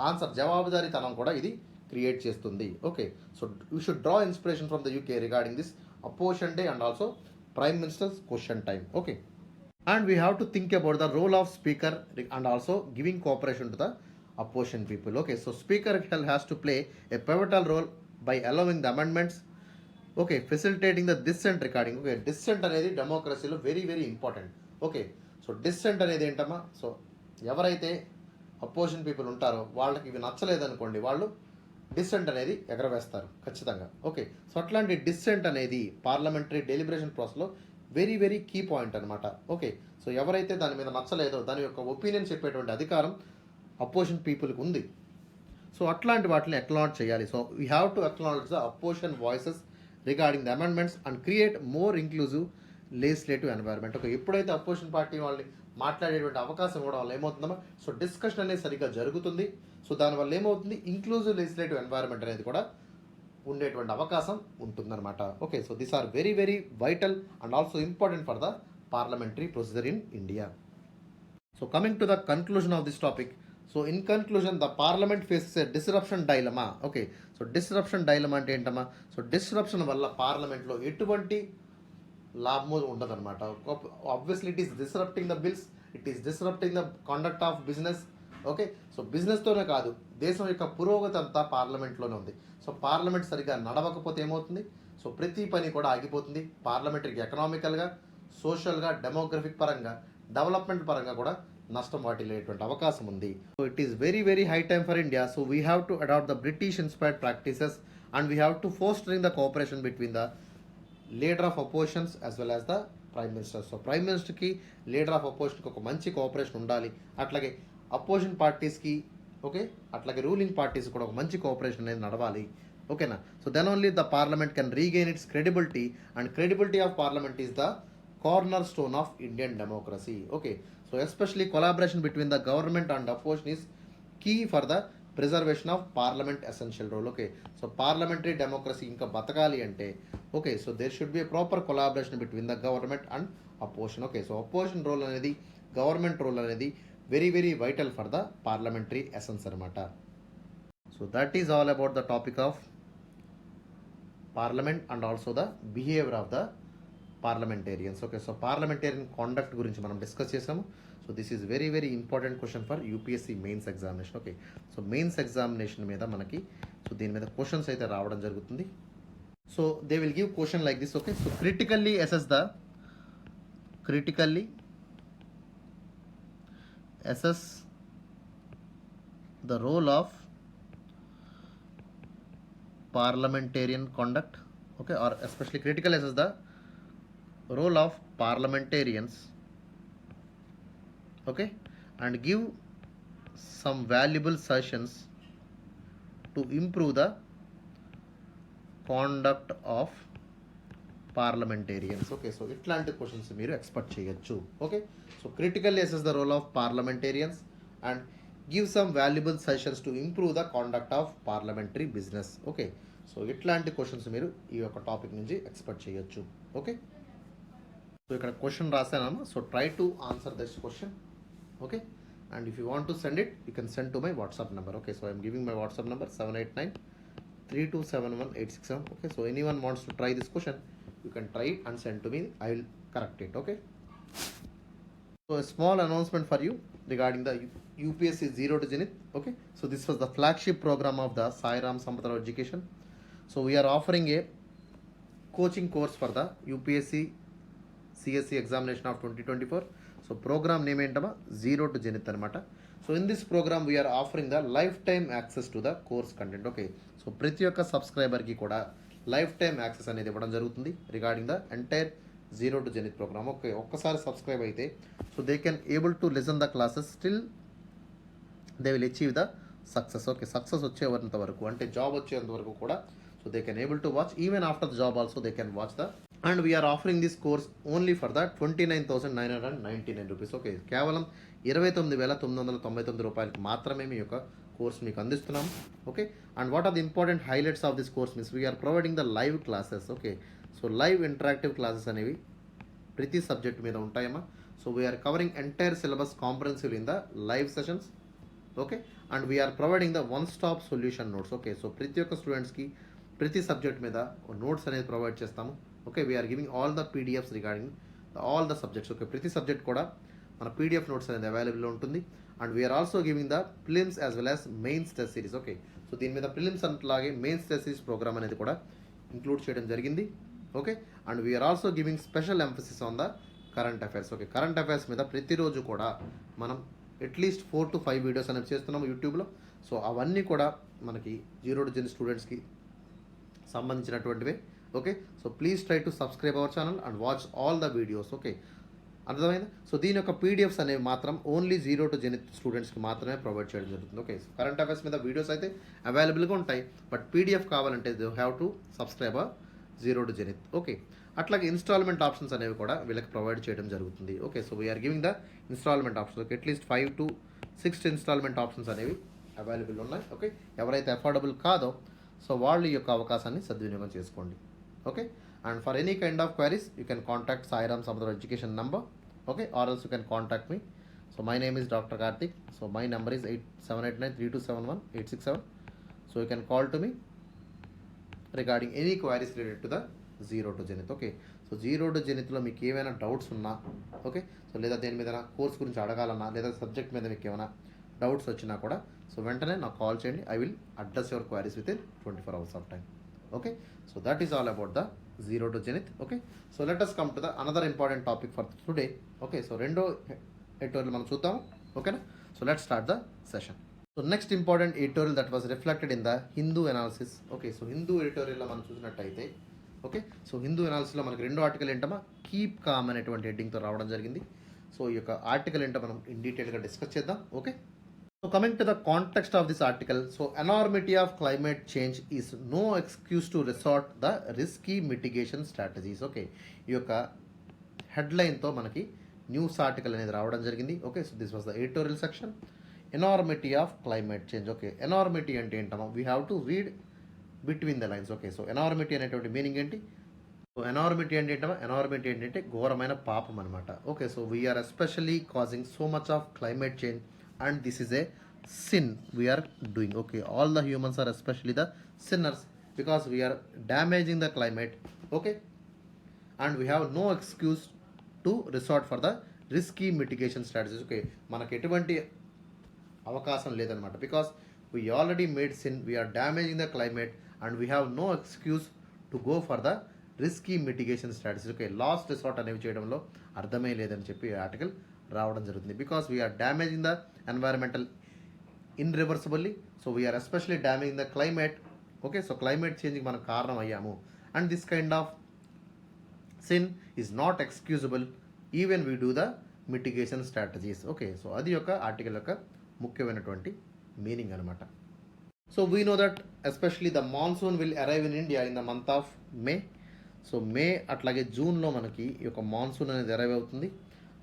ఆన్సర్ జవాబుదారీతనం కూడా ఇది క్రియేట్ చేస్తుంది. Okay, so you should draw inspiration from the UK regarding this opposition day and also prime minister's question time. Okay, and we have to think about the role of speaker and also giving cooperation to the opposition people. Okay, so speaker has to play a pivotal role by allowing the amendments. Okay, facilitating the dissent recording. Okay, dissent అనేది డెమోక్రసీలో very very important. Okay, so dissent అనేది ఏంటమ్మా, so ఎవరైతే opposition people ఉంటారో వాళ్ళకి ఇవి నచ్చలేదనుకోండి, వాళ్ళు dissent అనేది ఎగరవేస్తారు ఖచ్చితంగా. ఓకే, సో అట్లాంటి డిస్సెంట్ అనేది పార్లమెంటరీ డెలిబరేషన్ ప్రాసెస్లో వెరీ వెరీ కీ పాయింట్ అనమాట. ఓకే, సో ఎవరైతే దాని మీద నచ్చలేదో దాని యొక్క ఒపీనియన్ చెప్పేటువంటి అధికారం అపోజిషన్ పీపుల్కి ఉంది. సో అట్లాంటి వాటిని అక్నాలెడ్జ్ చేయాలి. So we have to acknowledge the opposition voices regarding the amendments and create more inclusive legislative environment. Okay, ఎప్పుడైతే అపోజిషన్ పార్టీ వాళ్ళని మాట్లాడేటువంటి అవకాశం ఇవ్వడం వల్ల ఏమవుతుందమ్మా, సో డిస్కషన్ అనేది సరిగ్గా జరుగుతుంది. సో దానివల్ల ఏమవుతుంది, ఇంక్లూజివ్ లెజిస్లేటివ్ ఎన్వైర్న్మెంట్ అనేది కూడా ఉండేటువంటి అవకాశం ఉంటుందన్నమాట. Okay, so these are very very vital and also important for the parliamentary procedure in India. So coming to the conclusion of this topic. So in conclusion, the parliament faces a disruption dilemma. Okay, so disruption dilemma అంటే ఏంటమ్మా, so disruption వల్ల పార్లమెంట్లో ఎటువంటి లాభము ఉండదన్నమాట. Obviously it is disrupting the bills, it is disrupting the conduct of business. Okay, so బిజినెస్తోనే కాదు, దేశం యొక్క పురోగతి అంతా పార్లమెంట్లోనే ఉంది. సో పార్లమెంట్ సరిగ్గా నడవకపోతే ఏమవుతుంది, సో ప్రతి పని కూడా ఆగిపోతుంది. పార్లమెంటరీకి ఎకనామికల్గా, సోషల్గా, డెమోగ్రఫిక్ పరంగా, డెవలప్మెంట్ పరంగా కూడా నష్టం వాటిల్లేటువంటి అవకాశం ఉంది. So it is very very high time for India. So we have to adapt the British inspired practices and we have to fostering the cooperation between the leader of oppositions as well as the prime minister. So prime మినిస్టర్కి leader of అపోజిషన్కి ఒక మంచి cooperation ఉండాలి. అట్లాగే opposition పార్టీస్కి, okay, అట్లాగే ruling parties కూడా ఒక మంచి కోఆపరేషన్ అనేది నడవాలి. ఓకేనా, so then only the parliament can regain its credibility and credibility of parliament is the corner stone of Indian democracy. Okay, so especially collaboration between the government and opposition is key for the preservation of parliament essential role. Okay, so parliamentary democracy ఇంకా బతకాలి అంటే, okay, so there should be a proper collaboration between the government and opposition. Okay, so opposition role అనేది, government role అనేది very very vital for the parliamentary essence అనమాట. So that is all about the topic of parliament and also the behaviour of the parliamentarians. Okay, so parliamentarian conduct గురించి మనం discuss చేసాము. So this is very very important question for UPSC mains examination. Okay, so mains examination మీద మనకి, so దీని మీద questions అయితే రావడం జరుగుతుంది. So they will give question like this. Okay, so critically assess the role of parliamentarian conduct. Okay, or especially critically assess the role of parliamentarians. Okay, and give some valuable suggestions to improve the conduct of parliamentarians. Okay, so ఇట్లాంటి questions మీరు expect చేయొచ్చు. Okay, so critically assess the role of parliamentarians and give some valuable suggestions to improve the conduct of parliamentary business. Okay, so ఇట్లాంటి questions మీరు ఈ యొక్క topic నుంచి expect చేయొచ్చు. Okay, so ఇక్కడ క్వశ్చన్ రాశానమ్మా. So try to answer this question. Okay, and if you want to send it, you can send to my WhatsApp number. Okay, so I'm giving my WhatsApp number 789327187. Okay, so anyone wants to try this question, you can try it and send to me. I will correct it. Okay, so a small announcement for you regarding the UPSC Zero to Zenith. Okay, so this was the flagship program of the Sairam Sampatirao education. So we are offering a coaching course for the UPSC CSE examination of 2024. So program name ఏంటమ్మా, Zero to Zenith అనమాట. So in this programme we're offering the life time access to the course content. Okay, so ప్రతి ఒక్క సబ్స్క్రైబర్కి కూడా life time access అనేది ఇవ్వడం జరుగుతుంది regarding the entire Zero to Zenith programme. Okay, ఒక్కసారి subscribe అయితే so they can able to listen the classes still they will achieve the success. Okay, success వచ్చేంత వరకు అంటే జాబ్ వచ్చేంత వరకు కూడా so they can able to watch even after the job also they can watch the. And we're offering this course only for the 29,999 rupees. Okay, కేవలం 29,999 రూపాయలకి మాత్రమే మీ యొక్క కోర్స్ మీకు అందిస్తున్నాం. Okay, and what are the important highlights of this course means we're providing the live classes. Okay, so live interactive classes అనేవి ప్రతి subject మీద ఉంటాయమ్మా. So we're covering entire syllabus comprehensive in the live sessions. Okay, and we're providing the one stop solution notes. Okay, so ప్రతి ఒక్క స్టూడెంట్స్కి ప్రతి subject మీద notes అనేది ప్రొవైడ్ చేస్తాము. Okay, we're giving all the PDFs regarding all the subjects. Okay, ప్రతి subject కూడా మన పీడిఎఫ్ నోట్స్ అనేది అవైలబుల్లో ఉంటుంది. And we're also giving the prelims as well as mains test series. Okay, so దీని మీద ప్రిలిమ్స్ అలాగే మెయిన్స్ టెస్ట్ సిరీస్ ప్రోగ్రామ్ అనేది కూడా ఇంక్లూడ్ చేయడం జరిగింది. Okay, and we're also giving special emphasis on the current affairs. Okay, current affairs మీద ప్రతిరోజు కూడా మనం అట్లీస్ట్ 4 to 5 వీడియోస్ అనేవి చేస్తున్నాము యూట్యూబ్లో. సో అవన్నీ కూడా మనకి 0 to Zenith స్టూడెంట్స్కి సంబంధించినటువంటివే. Okay, so please try to subscribe our channel and watch all the videos. Okay, అర్థమైందా? సో దీని యొక్క పీడిఎఫ్స్ అనేవి మాత్రం ఓన్లీ 0 to Zenith స్టూడెంట్స్కి మాత్రమే ప్రొవైడ్ చేయడం జరుగుతుంది. ఓకే, సో కరెంట్ అఫైర్స్ మీద వీడియోస్ అయితే అవైలబుల్గా ఉంటాయి, బట్ పీడిఎఫ్ కావాలంటే they have to subscribe 0 to Zenith. Okay, అట్లాగే ఇన్స్టాల్మెంట్ ఆప్షన్స్ అనేవి కూడా వీళ్ళకి ప్రొవైడ్ చేయడం జరుగుతుంది. Okay, so we're giving the instalment options. Okay, at least 5 to 6 instalment options అనేవి అవైలబుల్ ఉన్నాయి. ఓకే, ఎవరైతే అఫోర్డబుల్ కాదో సో వాళ్ళు ఈ యొక్క అవకాశాన్ని సద్వినియోగం చేసుకోండి. Okay, and for any kind of queries you can contact Sairam Sampatirao education number. Okay, or else you can contact me. So my name is Dr. Karthik. So my number is 87893271 So you can call to me regarding any queries related to the 0 to Zenith. Okay, so 0 to Zenith లో మీకు ఏమైనా doubts ఉన్నా, okay, so లేదా దేని మీద course గురించి అడగాలన్నా లేదా subject మీద మీకు ఏమైనా డౌట్స్ వచ్చినా కూడా సో వెంటనే నాకు కాల్ చేయండి. I will address your queries with in 24 hours of time. Okay, so that is all about the 0 to Zenith. Okay, so let us come to the another important topic for today. Okay, so రెండో editorial మనం చూద్దాం. ఓకేనా, so let's start the session. So next important editorial that was reflected in the Hindu analysis. Okay, so Hindu ఎడిటోరియల్లో మనం చూసినట్టయితే okay, so Hindu అనాలిసిస్లో మనకి రెండో article ఏంటమ్మా, కీప్ కామ్ అనేటువంటి హెడ్డింగ్తో రావడం జరిగింది. సో ఈ యొక్క ఆర్టికల్ ఏంటో మనం ఇన్ డీటెయిల్గా డిస్కస్ చేద్దాం. Okay, so coming to the context of this article, so enormity of climate change is no excuse to resort the risky mitigation strategies. Okay, ఈ యొక్క హెడ్లైన్తో మనకి న్యూస్ ఆర్టికల్ అనేది రావడం జరిగింది. Okay, so this was the editorial section. Enormity of climate change. Okay, enormity అంటే ఏంటమ్మా, we have to read between the lines. Okay, so enormity అనేటువంటి meaning ఏంటి? సో ఎనార్మిటీ అంటే ఏంటమ్మా, ఎనార్మిటీ ఏంటంటే ఘోరమైన పాపం అనమాట. Okay, so we're especially causing so much of climate change and this is a sin we are doing. Okay, all the humans are especially the sinners because we are damaging the climate. Okay, and we have no excuse to resort for the risky mitigation strategies. Okay, మనకు ఎటువంటి అవకాశం లేదనమాట, because we already made sin, we are damaging the climate and we have no excuse to go for the risky mitigation strategies. Okay, last resort అనేవి చేయడంలో అర్థమే లేదని చెప్పి article రావడం జరుగుతుంది. Because we're damaging the environmental irreversibly, so we're especially damaging the climate. Okay, so climate చేంజ్కి మనం కారణం అయ్యాము. And this kind of sin is not excusable even we do the mitigation strategies. Okay, so అది యొక్క article యొక్క ముఖ్యమైనటువంటి meaning అనమాట. So we know that especially the monsoon will arrive in India in the month of May. So మే అట్లాగే జూన్లో మనకి ఈ యొక్క మాన్సూన్ అనేది అరైవ్ అవుతుంది.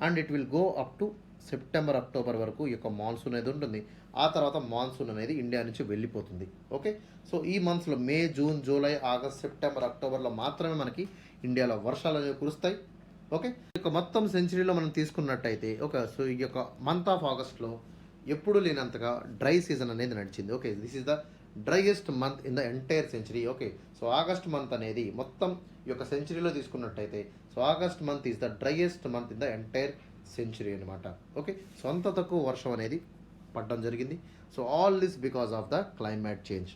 And it will go up to September October వరకు ఈ యొక్క మాన్సూన్ అనేది ఉంటుంది. ఆ తర్వాత మాన్సూన్ అనేది ఇండియా నుంచి వెళ్ళిపోతుంది. ఓకే, సో ఈ మంత్స్లో మే, జూన్, జూలై, ఆగస్ట్, సెప్టెంబర్, అక్టోబర్లో మాత్రమే మనకి ఇండియాలో వర్షాలు అనేవి కురుస్తాయి. ఓకే, ఈ యొక్క మొత్తం సెంచరీలో మనం తీసుకున్నట్టయితే ఓకే, సో ఈ యొక్క మంత్ ఆఫ్ ఆగస్ట్లో ఎప్పుడు లేనంతగా డ్రై సీజన్ అనేది నడిచింది. Okay, this is the driest month in the entire century. Okay, so August month అనేది మొత్తం ఈ యొక్క సెంచరీలో తీసుకున్నట్టయితే so August month is the driest month in the entire century అనమాట. ఓకే, సో అంత తక్కువ వర్షం అనేది పడడం జరిగింది. So all this because of the climate change.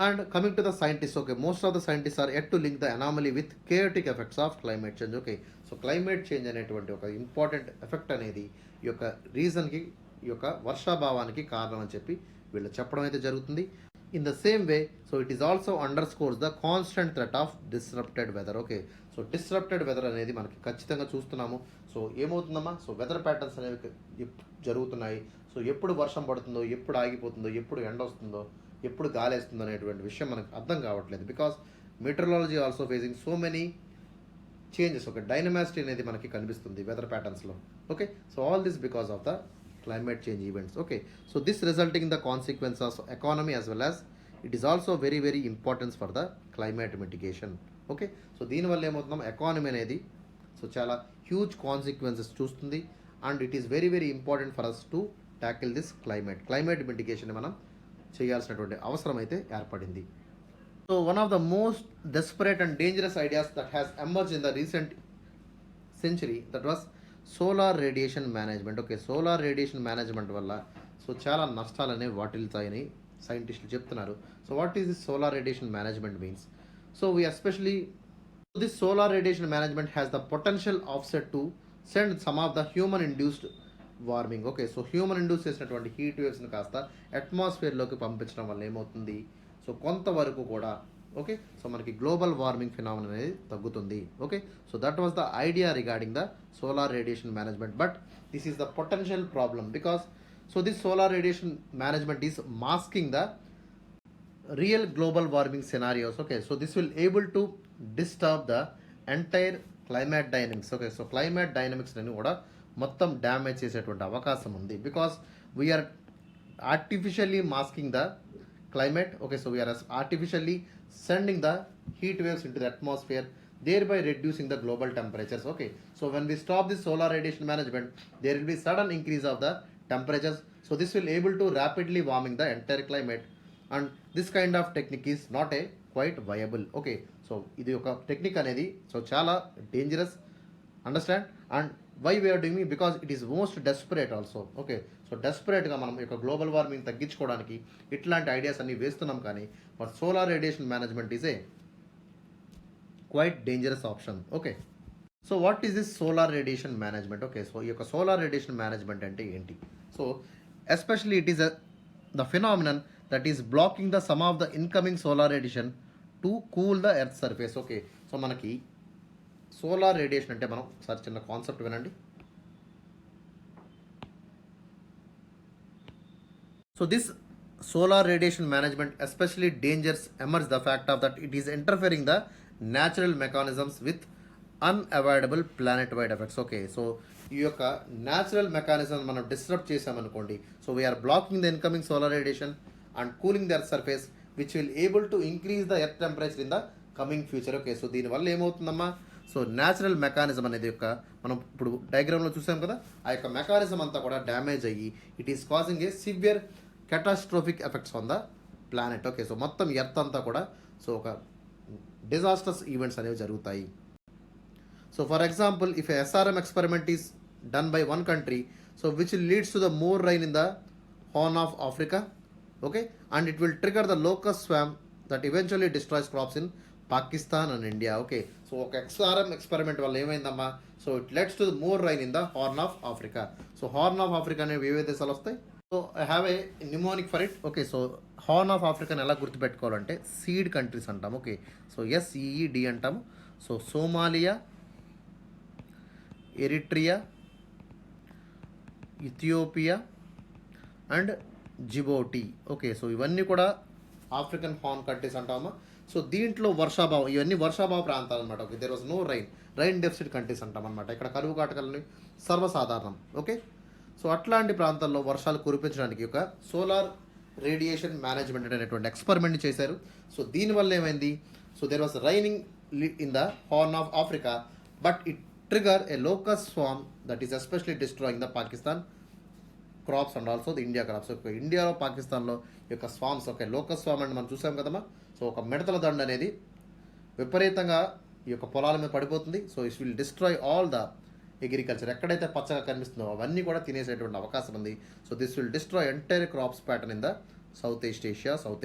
And coming to the scientist, okay, most of the scientist are at to link the anomaly with chaotic effects of climate change. Okay, so climate change అనేటువంటి ఒక important effect అనేది ఈ యొక్క రీజన్కి, ఈ యొక్క వర్షాభావానికి కారణం అని చెప్పి వీళ్ళు చెప్పడం అయితే జరుగుతుంది. In the same way, so it is also underscores the constant threat of disrupted weather. Okay, so disrupted weather అనేది మనకి ఖచ్చితంగా చూస్తున్నాము. సో ఏమవుతుందమ్మా, సో వెదర్ ప్యాటర్న్స్ అనేవి జరుగుతున్నాయి. సో ఎప్పుడు వర్షం పడుతుందో, ఎప్పుడు ఆగిపోతుందో, ఎప్పుడు ఎండ వస్తుందో, ఎప్పుడు గాలి వేస్తుందో అనేటువంటి విషయం మనకు అర్థం కావట్లేదు. Because meteorology also facing so many changes. Okay, dynamicity అనేది మనకి కనిపిస్తుంది వెదర్ ప్యాటర్న్స్లో. Okay, so all this because of the climate change events. Okay, so this resulting in the consequences of economy as well as it is also very very important for the climate mitigation. Okay, so దీని వల్ల ఏమవుతుందో economy అనేది so చాలా huge consequences చూస్తుంది. And it is very very important for us to tackle this climate mitigation మనం చేయాల్సినటువంటి అవసరం అయితే ఏర్పడింది. So one of the most desperate and dangerous ideas that has emerge in the recent century that was solar radiation management. Okay, solar radiation management వల్ల so చాలా నష్టాలు అనేవి వాటిల్తాయని సైంటిస్టులు చెప్తున్నారు. So what is this solar radiation management means? So we especially this solar radiation management has the potential offset to send some of the human induced warming. Okay, so human induce చేసినటువంటి heat వేవ్స్ని కాస్త అట్మాస్ఫియర్లోకి పంపించడం వల్ల ఏమవుతుంది, so కొంతవరకు కూడా okay, so మనకి global warming phenomena అనేది తగ్గుతుంది. Okay, so that was the idea regarding the solar radiation management, but this is the potential problem because so this solar radiation management is masking the real global warming scenarios. Okay, so this will able to disturb the entire climate dynamics. Okay, so climate dynamics అని కూడా మొత్తం damage చేసేటువంటి అవకాశం ఉంది because we're artificially masking the climate. Okay, so we are artificially sending the heat waves into the atmosphere, thereby reducing the global temperatures. Okay, so when we stop this solar radiation management, there will be sudden increase of the temperatures, so this will able to rapidly warming the entire climate, and this kind of technique is not a quite viable. Okay, so ఇది ఒక technique అనేది so చాలా dangerous, understand, and why we're doing because it is most desperate also. Okay, so డెస్పరేట్గా మనం ఈ యొక్క global warming తగ్గించుకోవడానికి ఇట్లాంటి ఐడియాస్ అన్ని వేస్తున్నాం, కానీ but solar radiation management is a quite dangerous option. Okay, so what is this solar radiation management? Okay, so ఈ యొక్క సోలార్ రేడియేషన్ మేనేజ్మెంట్ అంటే ఏంటి? So especially it is the phenomenon that is blocking the some of the incoming solar radiation to cool the earth surface. Okay, so మనకి solar radiation అంటే మనం ఒకసారి చిన్న concept వినండి. So this solar radiation management especially dangers emerge the fact of that it is interfering the natural mechanisms with unavoidable planet wide effects. Okay, so ఈ యొక్క natural mechanism మనం disturb చేసామనుకోండి, so we're blocking the incoming solar radiation and cooling the earth surface which will able to increase the earth temperature in the coming future. Okay, so దీనివల్ల ఏమవుతుందమ్మా, so natural mechanism అనేది యొక్క మనం ఇప్పుడు డయాగ్రామ్లో చూసాం కదా, ఆ యొక్క మెకానిజం అంతా కూడా డ్యామేజ్ అయ్యి it is causing a severe catastrophic effects on the planet. Okay, so మొత్తం ఎర్త్ అంతా కూడా సో ఒక డిజాస్టర్స్ ఈవెంట్స్ అనేవి జరుగుతాయి. So for example if SRM experiment is done by one country, so which leads to the more rain in the Horn of Africa, okay, and it will trigger the locust swarm that eventually destroys crops in Pakistan and India. Okay, so ఒక SRM experiment వల్ల ఏమైందమ్మా, so it leads to the more rain in the Horn of Africa. So Horn of Africa అనేవి ఏవే దేశాలు వస్తాయి, so I have a mnemonic for it. Okay, so Horn of ఆఫ్రికాని ఎలా గుర్తుపెట్టుకోవాలంటే సీడ్ కంట్రీస్ అంటాం. ఓకే, సో SEED అంటాము. So Somalia, Eritrea, Ethiopia and Djibouti. Okay, so ఇవన్నీ కూడా ఆఫ్రికన్ హార్న్ కంట్రీస్ అంటామా. సో దీంట్లో వర్షాభావం, ఇవన్నీ వర్షాభావ ప్రాంతాలు అనమాట. Okay, there was no rain deficit countries అంటాం అనమాట. ఇక్కడ కరువు కాటకాలని సర్వసాధారణం. ఓకే, సో అట్లాంటి ప్రాంతాల్లో వర్షాలు కురిపించడానికి ఒక సోలార్ రేడియేషన్ మేనేజ్మెంట్ అనేటువంటి ఎక్స్పెరిమెంట్ చేశారు. సో దీనివల్ల ఏమైంది, so there was raining in the Horn of Africa, but it trigger a locust swarm that is especially destroying the Pakistan crops and also the India crops. Okay, ఇండియాలో పాకిస్తాన్లో ఈ యొక్క స్వామ్స్, okay locust swarm అని మనం చూసాం కదమ్మా. సో ఒక మిడతల దండ అనేది విపరీతంగా ఈ యొక్క పొలాల మీద పడిపోతుంది. So it will destroy all the agriculture, ఎక్కడైతే పచ్చగా కనిపిస్తుందో అవన్నీ కూడా తినేసేటువంటి అవకాశం ఉంది. So this will destroy entire crops pattern in the south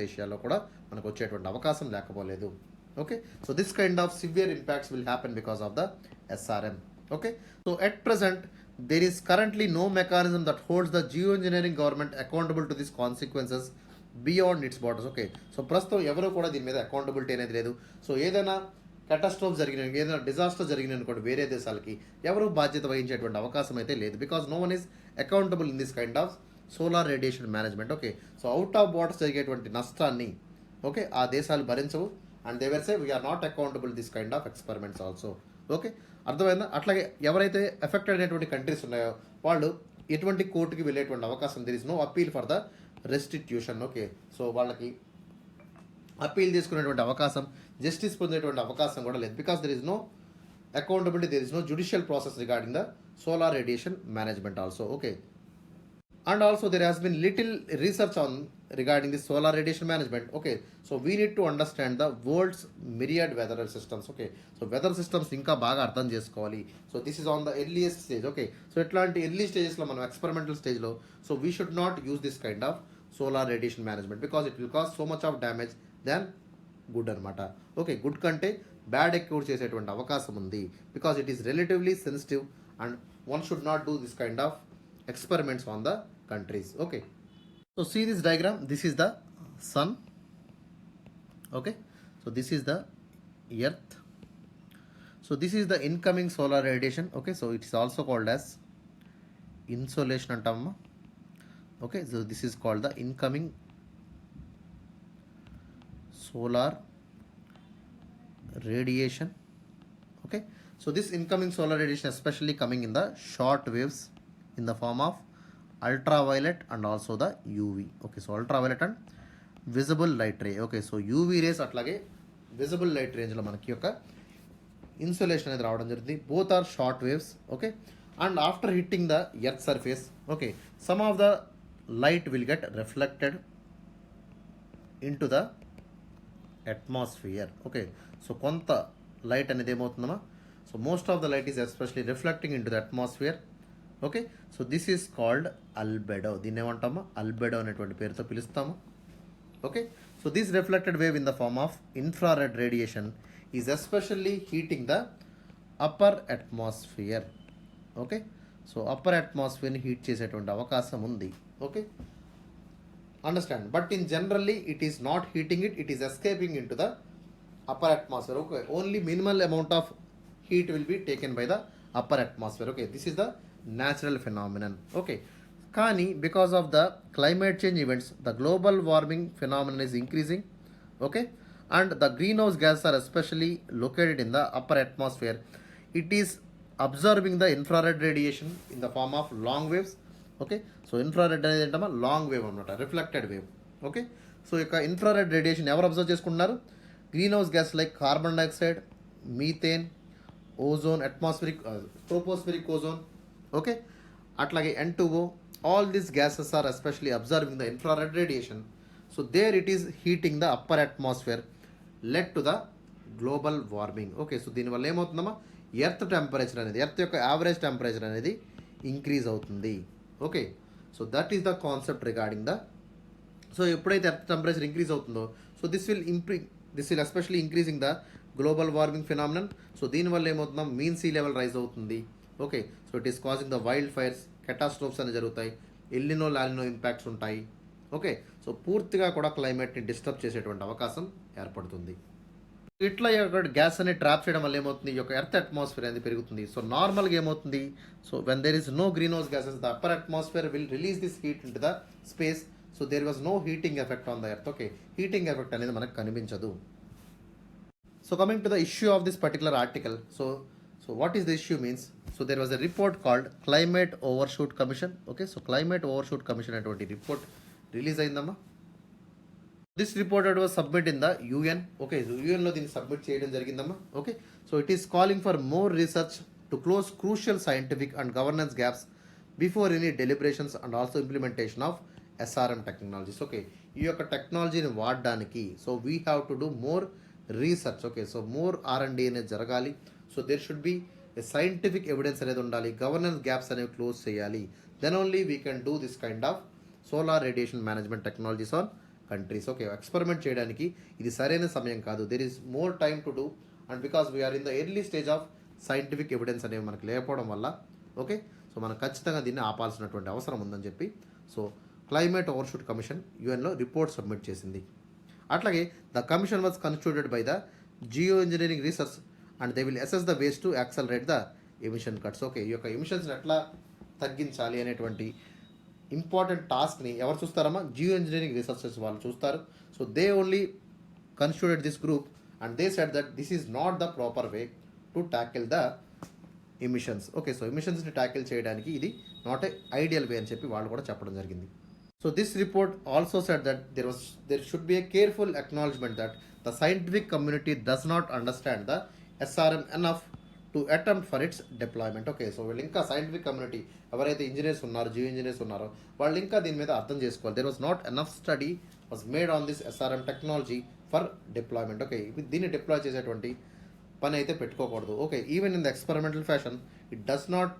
ఏషియాలో కూడా మనకు వచ్చేటువంటి అవకాశం లేకపోలేదు. Okay, so this kind of severe impacts will happen because of the SRM. Okay, so at present there is currently no mechanism that holds the geoengineering government accountable to these consequences beyond its borders. Okay, so ప్రస్తుతం ఎవరు కూడా దీని మీద accountability అనేది లేదు. So ఏదైనా కెటాస్ట్రోఫ్ జరిగిన, ఏదైనా డిజాస్టర్ జరిగిన అనుకోండి వేరే దేశాలకి ఎవరు బాధ్యత వహించేటువంటి అవకాశం అయితే లేదు, because no one is accountable in this kind of solar radiation management. Okay, so out of borders జరిగేటువంటి నష్టాన్ని ఓకే ఆ దేశాలు భరించవు, and they will say we're not accountable this kind of experiments also. Okay, అర్థమైందా? అట్లాగే ఎవరైతే affected అయినటువంటి countries ఉన్నాయో వాళ్ళు ఎటువంటి కోర్టుకి వెళ్ళేటువంటి అవకాశం, there is no appeal for the restitution. Okay, so వాళ్ళకి అపీల్ చేసుకునేటువంటి అవకాశం, జస్టిస్ పొందేటువంటి అవకాశం కూడా లేదు, because there is no accountability, there is no judicial process regarding the solar radiation management also. Okay, and also there has been little research on regarding this solar radiation management. Okay, so we need to understand the world's myriad weather systems. Okay, so weather systems ఇంకా బాగా అర్థం చేసుకోవాలి. So this is on the earliest stage. Okay, so ఇట్లాంటి early స్టేజెస్లో మనం experimental స్టేజ్లో so we should not use this kind of solar radiation management because it will cause so much of damage than good అనమాట. Okay, good కంటే bad ఎక్కువ చేసేటువంటి అవకాశం ఉంది, because it is relatively sensitive and one should not do this kind of experiments on the countries. Okay, so see this diagram, this is the sun. Okay, so this is the earth. So this is the incoming solar radiation. Okay, so it is also called as insolation antamma. Okay, so this is called the incoming solar radiation. Okay, so this incoming solar radiation especially coming in the short waves in the form of ultraviolet and also the UV. Okay, so ultraviolet and visible light ray. Okay, so UV rays అట్లాగే visible light range లో మనకి యొక్క insulation అనేది రావడం జరుగుతుంది. Both are short waves. Okay, and after hitting the earth surface, okay, some of the light will get reflected into the atmosphere. Okay, so కొంత light అనేది ఏమవుతుందమ్మా, so most of the light is especially reflecting into the atmosphere. Okay, so this is called albedo. దీన్ని ఏమంటామా, albedo అనేటువంటి పేరుతో పిలుస్తాము. Okay, so this reflected wave in the form of infrared radiation is especially heating the upper atmosphere. Okay, so upper అట్మాస్ఫియర్ని heat చేసేటువంటి అవకాశం ఉంది. Okay, understand, but in generally it is not heating it, it is escaping into the upper atmosphere. Okay, only minimal amount of heat will be taken by the upper atmosphere. Okay, this is the natural phenomenon. Okay, కానీ because of the climate change events, the global warming phenomenon is increasing. Okay, and the greenhouse gases are especially located in the upper atmosphere. It is absorbing the infrared radiation in the form of long waves. Okay, so infrared అనేది ఏంటమ్మా, long wave అనమాట, reflected wave. Okay, so ఇక infrared radiation ఎవరు observe చేసుకుంటున్నారు, green house gas like carbon dioxide, methane, ozone, atmospheric tropospheric ozone. Okay, అట్లాగే N2O, all these gases are especially absorbing the infrared radiation. So there it is heating the upper atmosphere, led to the global warming. Okay, so దీనివల్ల ఏమవుతుందమ్మా, earth temperature అనేది, earth యొక్క average temperature అనేది increase అవుతుంది. Okay, so that is the concept regarding the, so ఎప్పుడైతే earth temperature increase అవుతుందో, so this will especially increasing the global warming phenomenon. So దీనివల్ల ఏమవుతుందా, మీన్ సీ లెవెల్ రైజ్ అవుతుంది. Okay, so it is causing the wild fires, catastrophes అనేవి జరుగుతాయి, El Nino La Nina impacts ఉంటాయి. Okay, so పూర్తిగా కూడా క్లైమేట్ని disturb చేసేటువంటి అవకాశం ఏర్పడుతుంది. ఇట్లా గ్యాస్ అనేది ట్రాప్ చేయడం వల్ల ఏమవుతుంది, ఈ యొక్క ఎర్త్ అట్మాస్ఫియర్ అనేది పెరుగుతుంది. సో నార్మల్గా ఏమవుతుంది, so when there is no greenhouse gases, the upper atmosphere will release this heat into the space. So there was no heating effect on the earth. Okay, heating effect అనేది మనకు కనిపించదు. So coming to the issue of this particular article, so what is the issue means, so there was a report called Climate Overshoot Commission. Okay, so Climate Overshoot Commission aటువంటి report release అయిందమ్మా. This report was submitted in the UN. Okay, so UN లో దీన్ని submit చేయడం జరిగిందమ్మా. Okay, so it is calling for more research to close crucial scientific and governance gaps before any deliberations and also implementation of SRM technologies. Okay, ఈ యొక్క టెక్నాలజీని వాడడానికి, so we have to do more research. Okay, so more R&D అనేది జరగాలి. So there should be a scientific evidence అనేది ఉండాలి, governance gaps అనేవి close చేయాలి. Then only we can do this kind of solar radiation management technologies on countries. Okay, experiment చేయడానికి ఇది సరైన సమయం కాదు, there is more time to do, and because we're in the early stage of scientific evidence అనేవి మనకు లేకపోవడం వల్ల, okay, so మనం ఖచ్చితంగా దీన్ని ఆపాల్సినటువంటి అవసరం ఉందని చెప్పి, సో క్లైమేట్ ఓవర్షూట్ కమిషన్ యూఎన్లో రిపోర్ట్ సబ్మిట్ చేసింది. అట్లాగే the commission was constituted by the geo engineering research and they will assess the ways to accelerate the emission cuts. Okay, ఈ యొక్క ఎమిషన్స్ని ఎట్లా తగ్గించాలి అనేటువంటి ఇంపార్టెంట్ టాస్క్ని ఎవరు చూస్తారమ్మా, జియో ఇంజనీరింగ్ రీసెర్చర్స్ వాళ్ళు చూస్తారు. So they only constituted this group and they said that this is not the proper way to tackle the emissions. Okay, so ఎమిషన్స్ని tackle చేయడానికి ఇది నాట్ ఏ ఐడియల్ వే అని చెప్పి వాళ్ళు కూడా చెప్పడం జరిగింది. So this report also said that there should be a careful acknowledgement that the scientific community does not understand the SRM enough to attempt for its deployment. Okay, so వీళ్ళు ఇంకా scientific community ఎవరైతే engineers ఉన్నారో, Jio engineers ఉన్నారో, వాళ్ళు ఇంకా దీని మీద అర్థం చేసుకోవాలి. there was not enough study was made on this SRM technology for deployment. Okay, దీన్ని డిప్లాయ్ చేసేటువంటి పని అయితే పెట్టుకోకూడదు. Okay, even in the experimental fashion it does not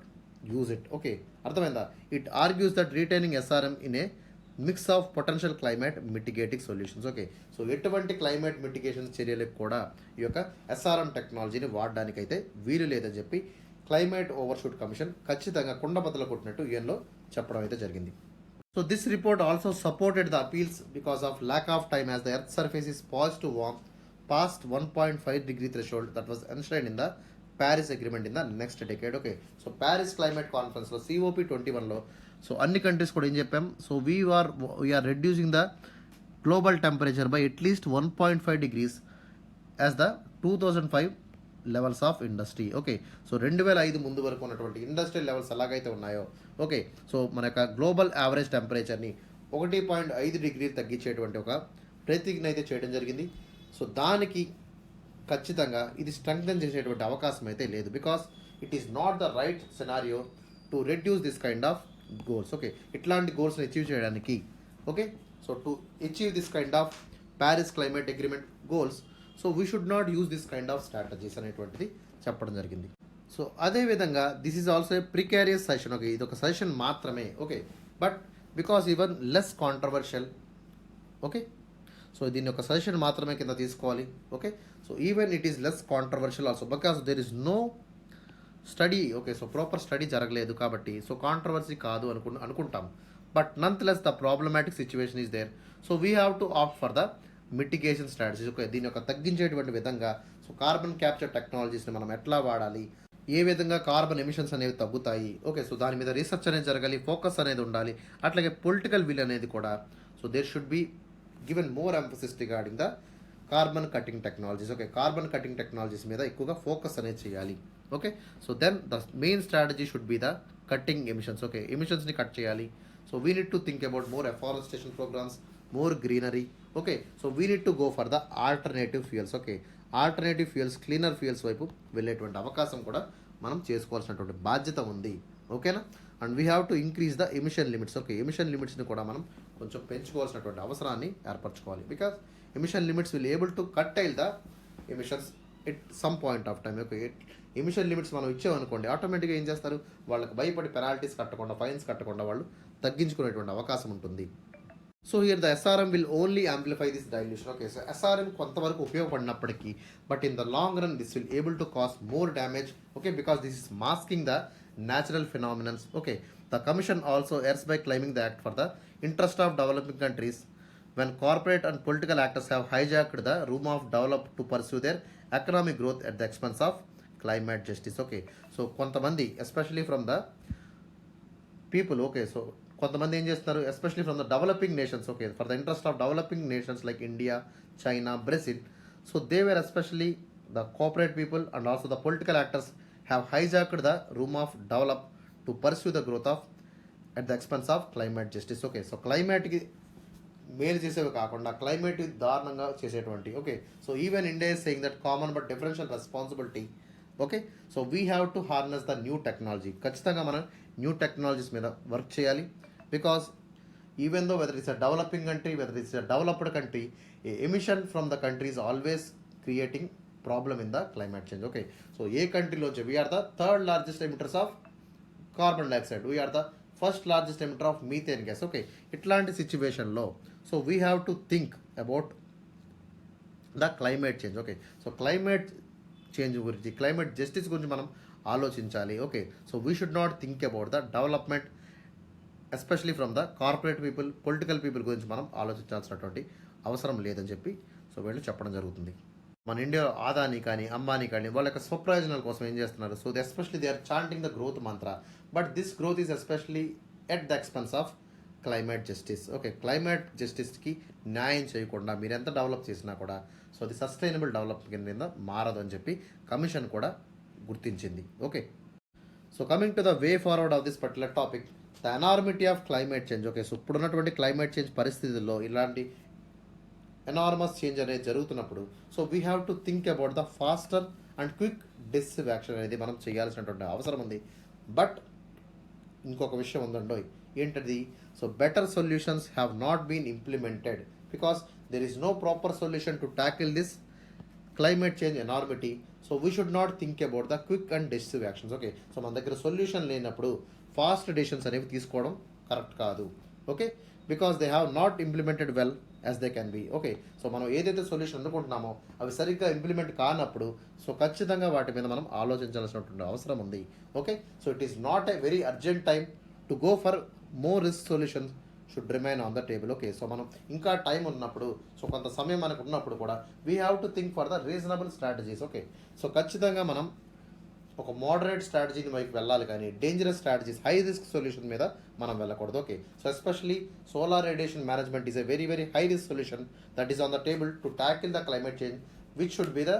use it. Okay, అర్థమైందా, it argues that retaining SRM in a mix of potential climate mitigating solutions. Okay, so ఎటువంటి climate mitigation చర్యలకు కూడా ఈ యొక్క SRM టెక్నాలజీని వాడడానికైతే వీలు లేదని చెప్పి క్లైమేట్ ఓవర్షూట్ కమిషన్ ఖచ్చితంగా కుండబద్దలు కొట్టినట్టు యూఎన్లో చెప్పడం అయితే జరిగింది. So this report also supported the appeals because of lack of time as the earth surface is poised to warm past 1.5 degree threshold that was enshrined in the Paris Agreement in the next decade. Okay, so Paris Climate Conference లో COP21లో so అన్ని countries కూడా ఏం చెప్పాం, so we're reducing the global temperature by at least 1.5 degrees as the 2005 levels of industry. Okay, so 2005 ముందు వరకు ఉన్నటువంటి industrial levels ఎలాగైతే ఉన్నాయో, ఓకే, సో మన యొక్క గ్లోబల్ యావరేజ్ టెంపరేచర్ని 1.5 డిగ్రీలు తగ్గించేటువంటి ఒక ప్రతిజ్ఞ అయితే చేయడం జరిగింది. సో దానికి ఖచ్చితంగా ఇది స్ట్రెంగ్థెన్ చేసేటువంటి అవకాశం అయితే లేదు, because it is not the right scenario to reduce this kind of goals. Okay, ఇట్లాంటి గోల్స్ని అచీవ్ చేయడానికి, okay, so to achieve this kind of Paris climate agreement goals, so we should not use this kind of strategies అనేటువంటిది చెప్పడం జరిగింది. So అదేవిధంగా this is also a precarious suggestion. Okay, ఇది ఒక suggestion మాత్రమే. Okay, but because even less controversial, okay, so దీన్ని ఒక suggestion మాత్రమే కింద తీసుకోవాలి. Okay, so even it is less controversial also because there is no study. Okay, so proper study జరగలేదు కాబట్టి సో కాంట్రవర్సీ కాదు అనుకుంటాం, but nonetheless the problematic situation is there. So we have to opt for the mitigation strategies. Okay, దీని యొక్క తగ్గించేటువంటి విధంగా so carbon capture టెక్నాలజీస్ని మనం ఎట్లా వాడాలి, ఏ విధంగా కార్బన్ ఎమిషన్స్ అనేవి తగ్గుతాయి. ఓకే, సో దాని మీద రీసెర్చ్ అనేది జరగాలి, ఫోకస్ అనేది ఉండాలి, అట్లాగే పొలిటికల్ విల్ అనేది కూడా. So there should be given more emphasis regarding the carbon cutting technologies. Okay, carbon cutting technologies మీద ఎక్కువగా ఫోకస్ అనేది చేయాలి. Okay, so then the main strategy should be the cutting emissions. Okay, ఎమిషన్స్ని cut చేయాలి. So we need to think about more afforestation programmes, more greenery. Okay, so we need to go for the alternative fuels. Okay, alternative fuels, cleaner fuels వైపు వెళ్ళేటువంటి అవకాశం కూడా మనం చేసుకోవాల్సినటువంటి బాధ్యత ఉంది. ఓకేనా, and we have to increase the emission limits. Okay, emission లిమిట్స్ని కూడా మనం కొంచెం పెంచుకోవాల్సినటువంటి అవసరాన్ని ఏర్పరచుకోవాలి, because emission limits will able to curtail the emissions at some point of time. Okay, emission limits మనం ఇచ్చామనుకోండి, ఆటోమేటిక్గా ఏం చేస్తారు, వాళ్ళకి భయపడి పెనాల్టీస్ కట్టకుండా, ఫైన్స్ కట్టకుండా వాళ్ళు తగ్గించుకునేటువంటి అవకాశం ఉంటుంది. So here the SRM will only amplify this dilution. Okay, so SRM కొంతవరకు ఉపయోగపడినప్పటికీ, but in the long run this will able to cause more damage. Okay, because this is masking the natural phenomenons. Okay, the commission also errs by claiming the act for the interest of developing countries when corporate and political actors have hijacked the room of develop to pursue their economic growth at the expense of climate justice. Okay, so కొంతమంది especially from the people, okay, so కొంతమంది ఏం చేస్తున్నారు, especially from the developing nations, okay, for the interest of developing nations like India, China, Brazil. So they were especially the cooperate people and also the political actors have hijacked the room of develop to pursue the growth of at the expense of climate justice. Okay, so climate కి మేలు చేసేవి కాకుండా climate దారుణంగా చేసేటువంటి. Okay, so even India is saying that common but differential responsibility. Okay, so we have to harness the new technology. ఖచ్చితంగా మనం new technologies మీద work చేయాలి, because even though whether it's a developing country, whether it's a developed country, emission from the country is always creating problem in the climate change. Okay, so a కంట్రీలోంచి we are the third largest emitters of carbon dioxide, we are the first largest emitter of methane gas. Okay, ఇట్లాంటి సిచ్యువేషన్లో so we have to think about the climate change. Okay, so climate change గురించి, climate justice గురించి మనం ఆలోచించాలి. Okay, so we should not think about the development especially from the corporate people, political people గురించి మనం ఆలోచించాల్సినటువంటి అవసరం లేదని చెప్పి so వీళ్ళు చెప్పడం జరుగుతుంది. మన ఇండియా ఆదాని కానీ, అంబానీ కానీ వాళ్ళ యొక్క స్వప్రయోజనాల కోసం ఏం చేస్తున్నారు, so especially they are chanting the growth mantra, but this growth is especially at the expense of climate justice. Okay, climate జస్టిస్కి న్యాయం చేయకుండా మీరు ఎంత డెవలప్ చేసినా కూడా సో అది సస్టైనబుల్ డెవలప్మెంట్ కింద మారదు అని చెప్పి కమిషన్ కూడా గుర్తించింది. Okay, so coming to the way forward of this particular topic, the enormity of climate change. Okay, so ఇప్పుడున్నటువంటి క్లైమేట్ చేంజ్ పరిస్థితుల్లో ఇలాంటి ఎనార్మస్ చేంజ్ అనేది జరుగుతున్నప్పుడు so we have to think about the faster and quick decisive action అనేది మనం చేయాల్సినటువంటి అవసరం ఉంది. బట్ ఇంకొక విషయం ఉందండో, ఏంటది, so better solutions have not been implemented because there is no proper solution to tackle this climate change enormity. So we should not think about the quick and decisive actions. Okay, so మన దగ్గర solution లేనప్పుడు fast decisions అనేవి తీసుకోవడం correct కాదు. Okay, because they have not implemented well as they can be. Okay, so మనం ఏదైతే solution అనుకుంటున్నామో అవి సరిగ్గా ఇంప్లిమెంట్ కానప్పుడు సో ఖచ్చితంగా వాటి మీద మనం ఆలోచించాల్సినటువంటి అవసరం ఉంది. Okay, so it is not a very urgent time to go for more risk solutions should remain on the table. Okay, so మనం ఇంకా టైం ఉన్నప్పుడు, సో కొంత సమయం మనకు ఉన్నప్పుడు కూడా we have to think for the reasonable strategies. Okay, so ఖచ్చితంగా మనం ఒక మోడరేట్ స్ట్రాటజీని వైపు వెళ్ళాలి, కానీ dangerous strategies, high risk solution మీద మనం వెళ్ళకూడదు. Okay, so especially solar radiation management is a very very high risk solution that is on the table to tackle the climate change, which should be the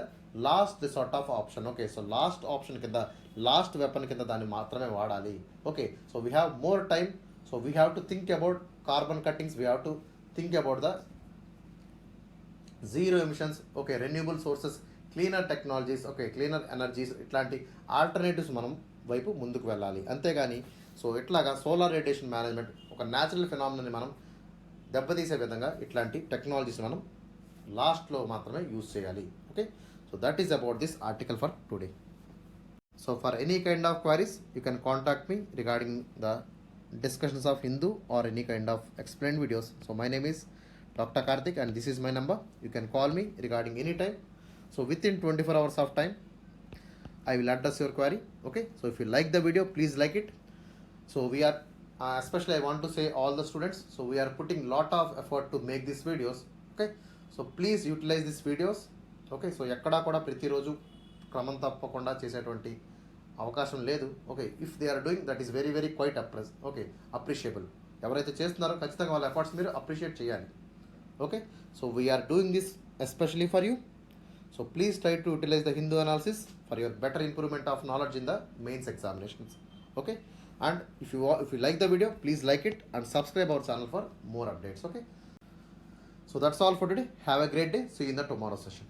last resort of option. Okay, so last option కింద, last weapon కింద దాన్ని మాత్రమే వాడాలి. Okay, so we have more time, so we have to think about carbon cuttings, we have to think about the zero emissions, okay, renewable sources, cleaner technologies, okay, cleaner energies, ఇట్లాంటి alternatives మనం వైపు ముందుకు వెళ్ళాలి. అంతేగాని so ఇట్లాగా solar radiation management ఒక natural ఫినామినాని మనం దెబ్బతీసే విధంగా ఇట్లాంటి టెక్నాలజీస్ మనం లాస్ట్లో మాత్రమే యూజ్ చేయాలి. Okay, so that is about this article for today. So for any kind of queries you can contact me regarding the discussions of Hindu or any kind of explained videos. So my name is Dr. Karthik and this is my number. You can call me regarding any time. So within 24 hours of time, I will address your query. Okay, so if you like the video, please like it. So we are, especially I want to say all the students, so we are putting lot of effort to make these videos. Okay, so please utilize these videos. Okay, so ఎక్కడా కూడా ప్రతిరోజు క్రమం తప్పకుండా చేసేటువంటి అవకాశం లేదు. Okay, if they are doing that is very very quite appreciable. ఎవరైతే చేస్తున్నారో ఖచ్చితంగా వాళ్ళ ఎఫర్ట్స్ మీరు అప్రిషియేట్ చేయాలి. Okay, so we're doing this especially for you. So please try to utilise the Hindu analysis for your better improvement of knowledge in the mains examinations. Okay, and if you like the video, please like it and subscribe our channel for more updates. Okay, so that's all for today. Have a great day. See you in the tomorrow session.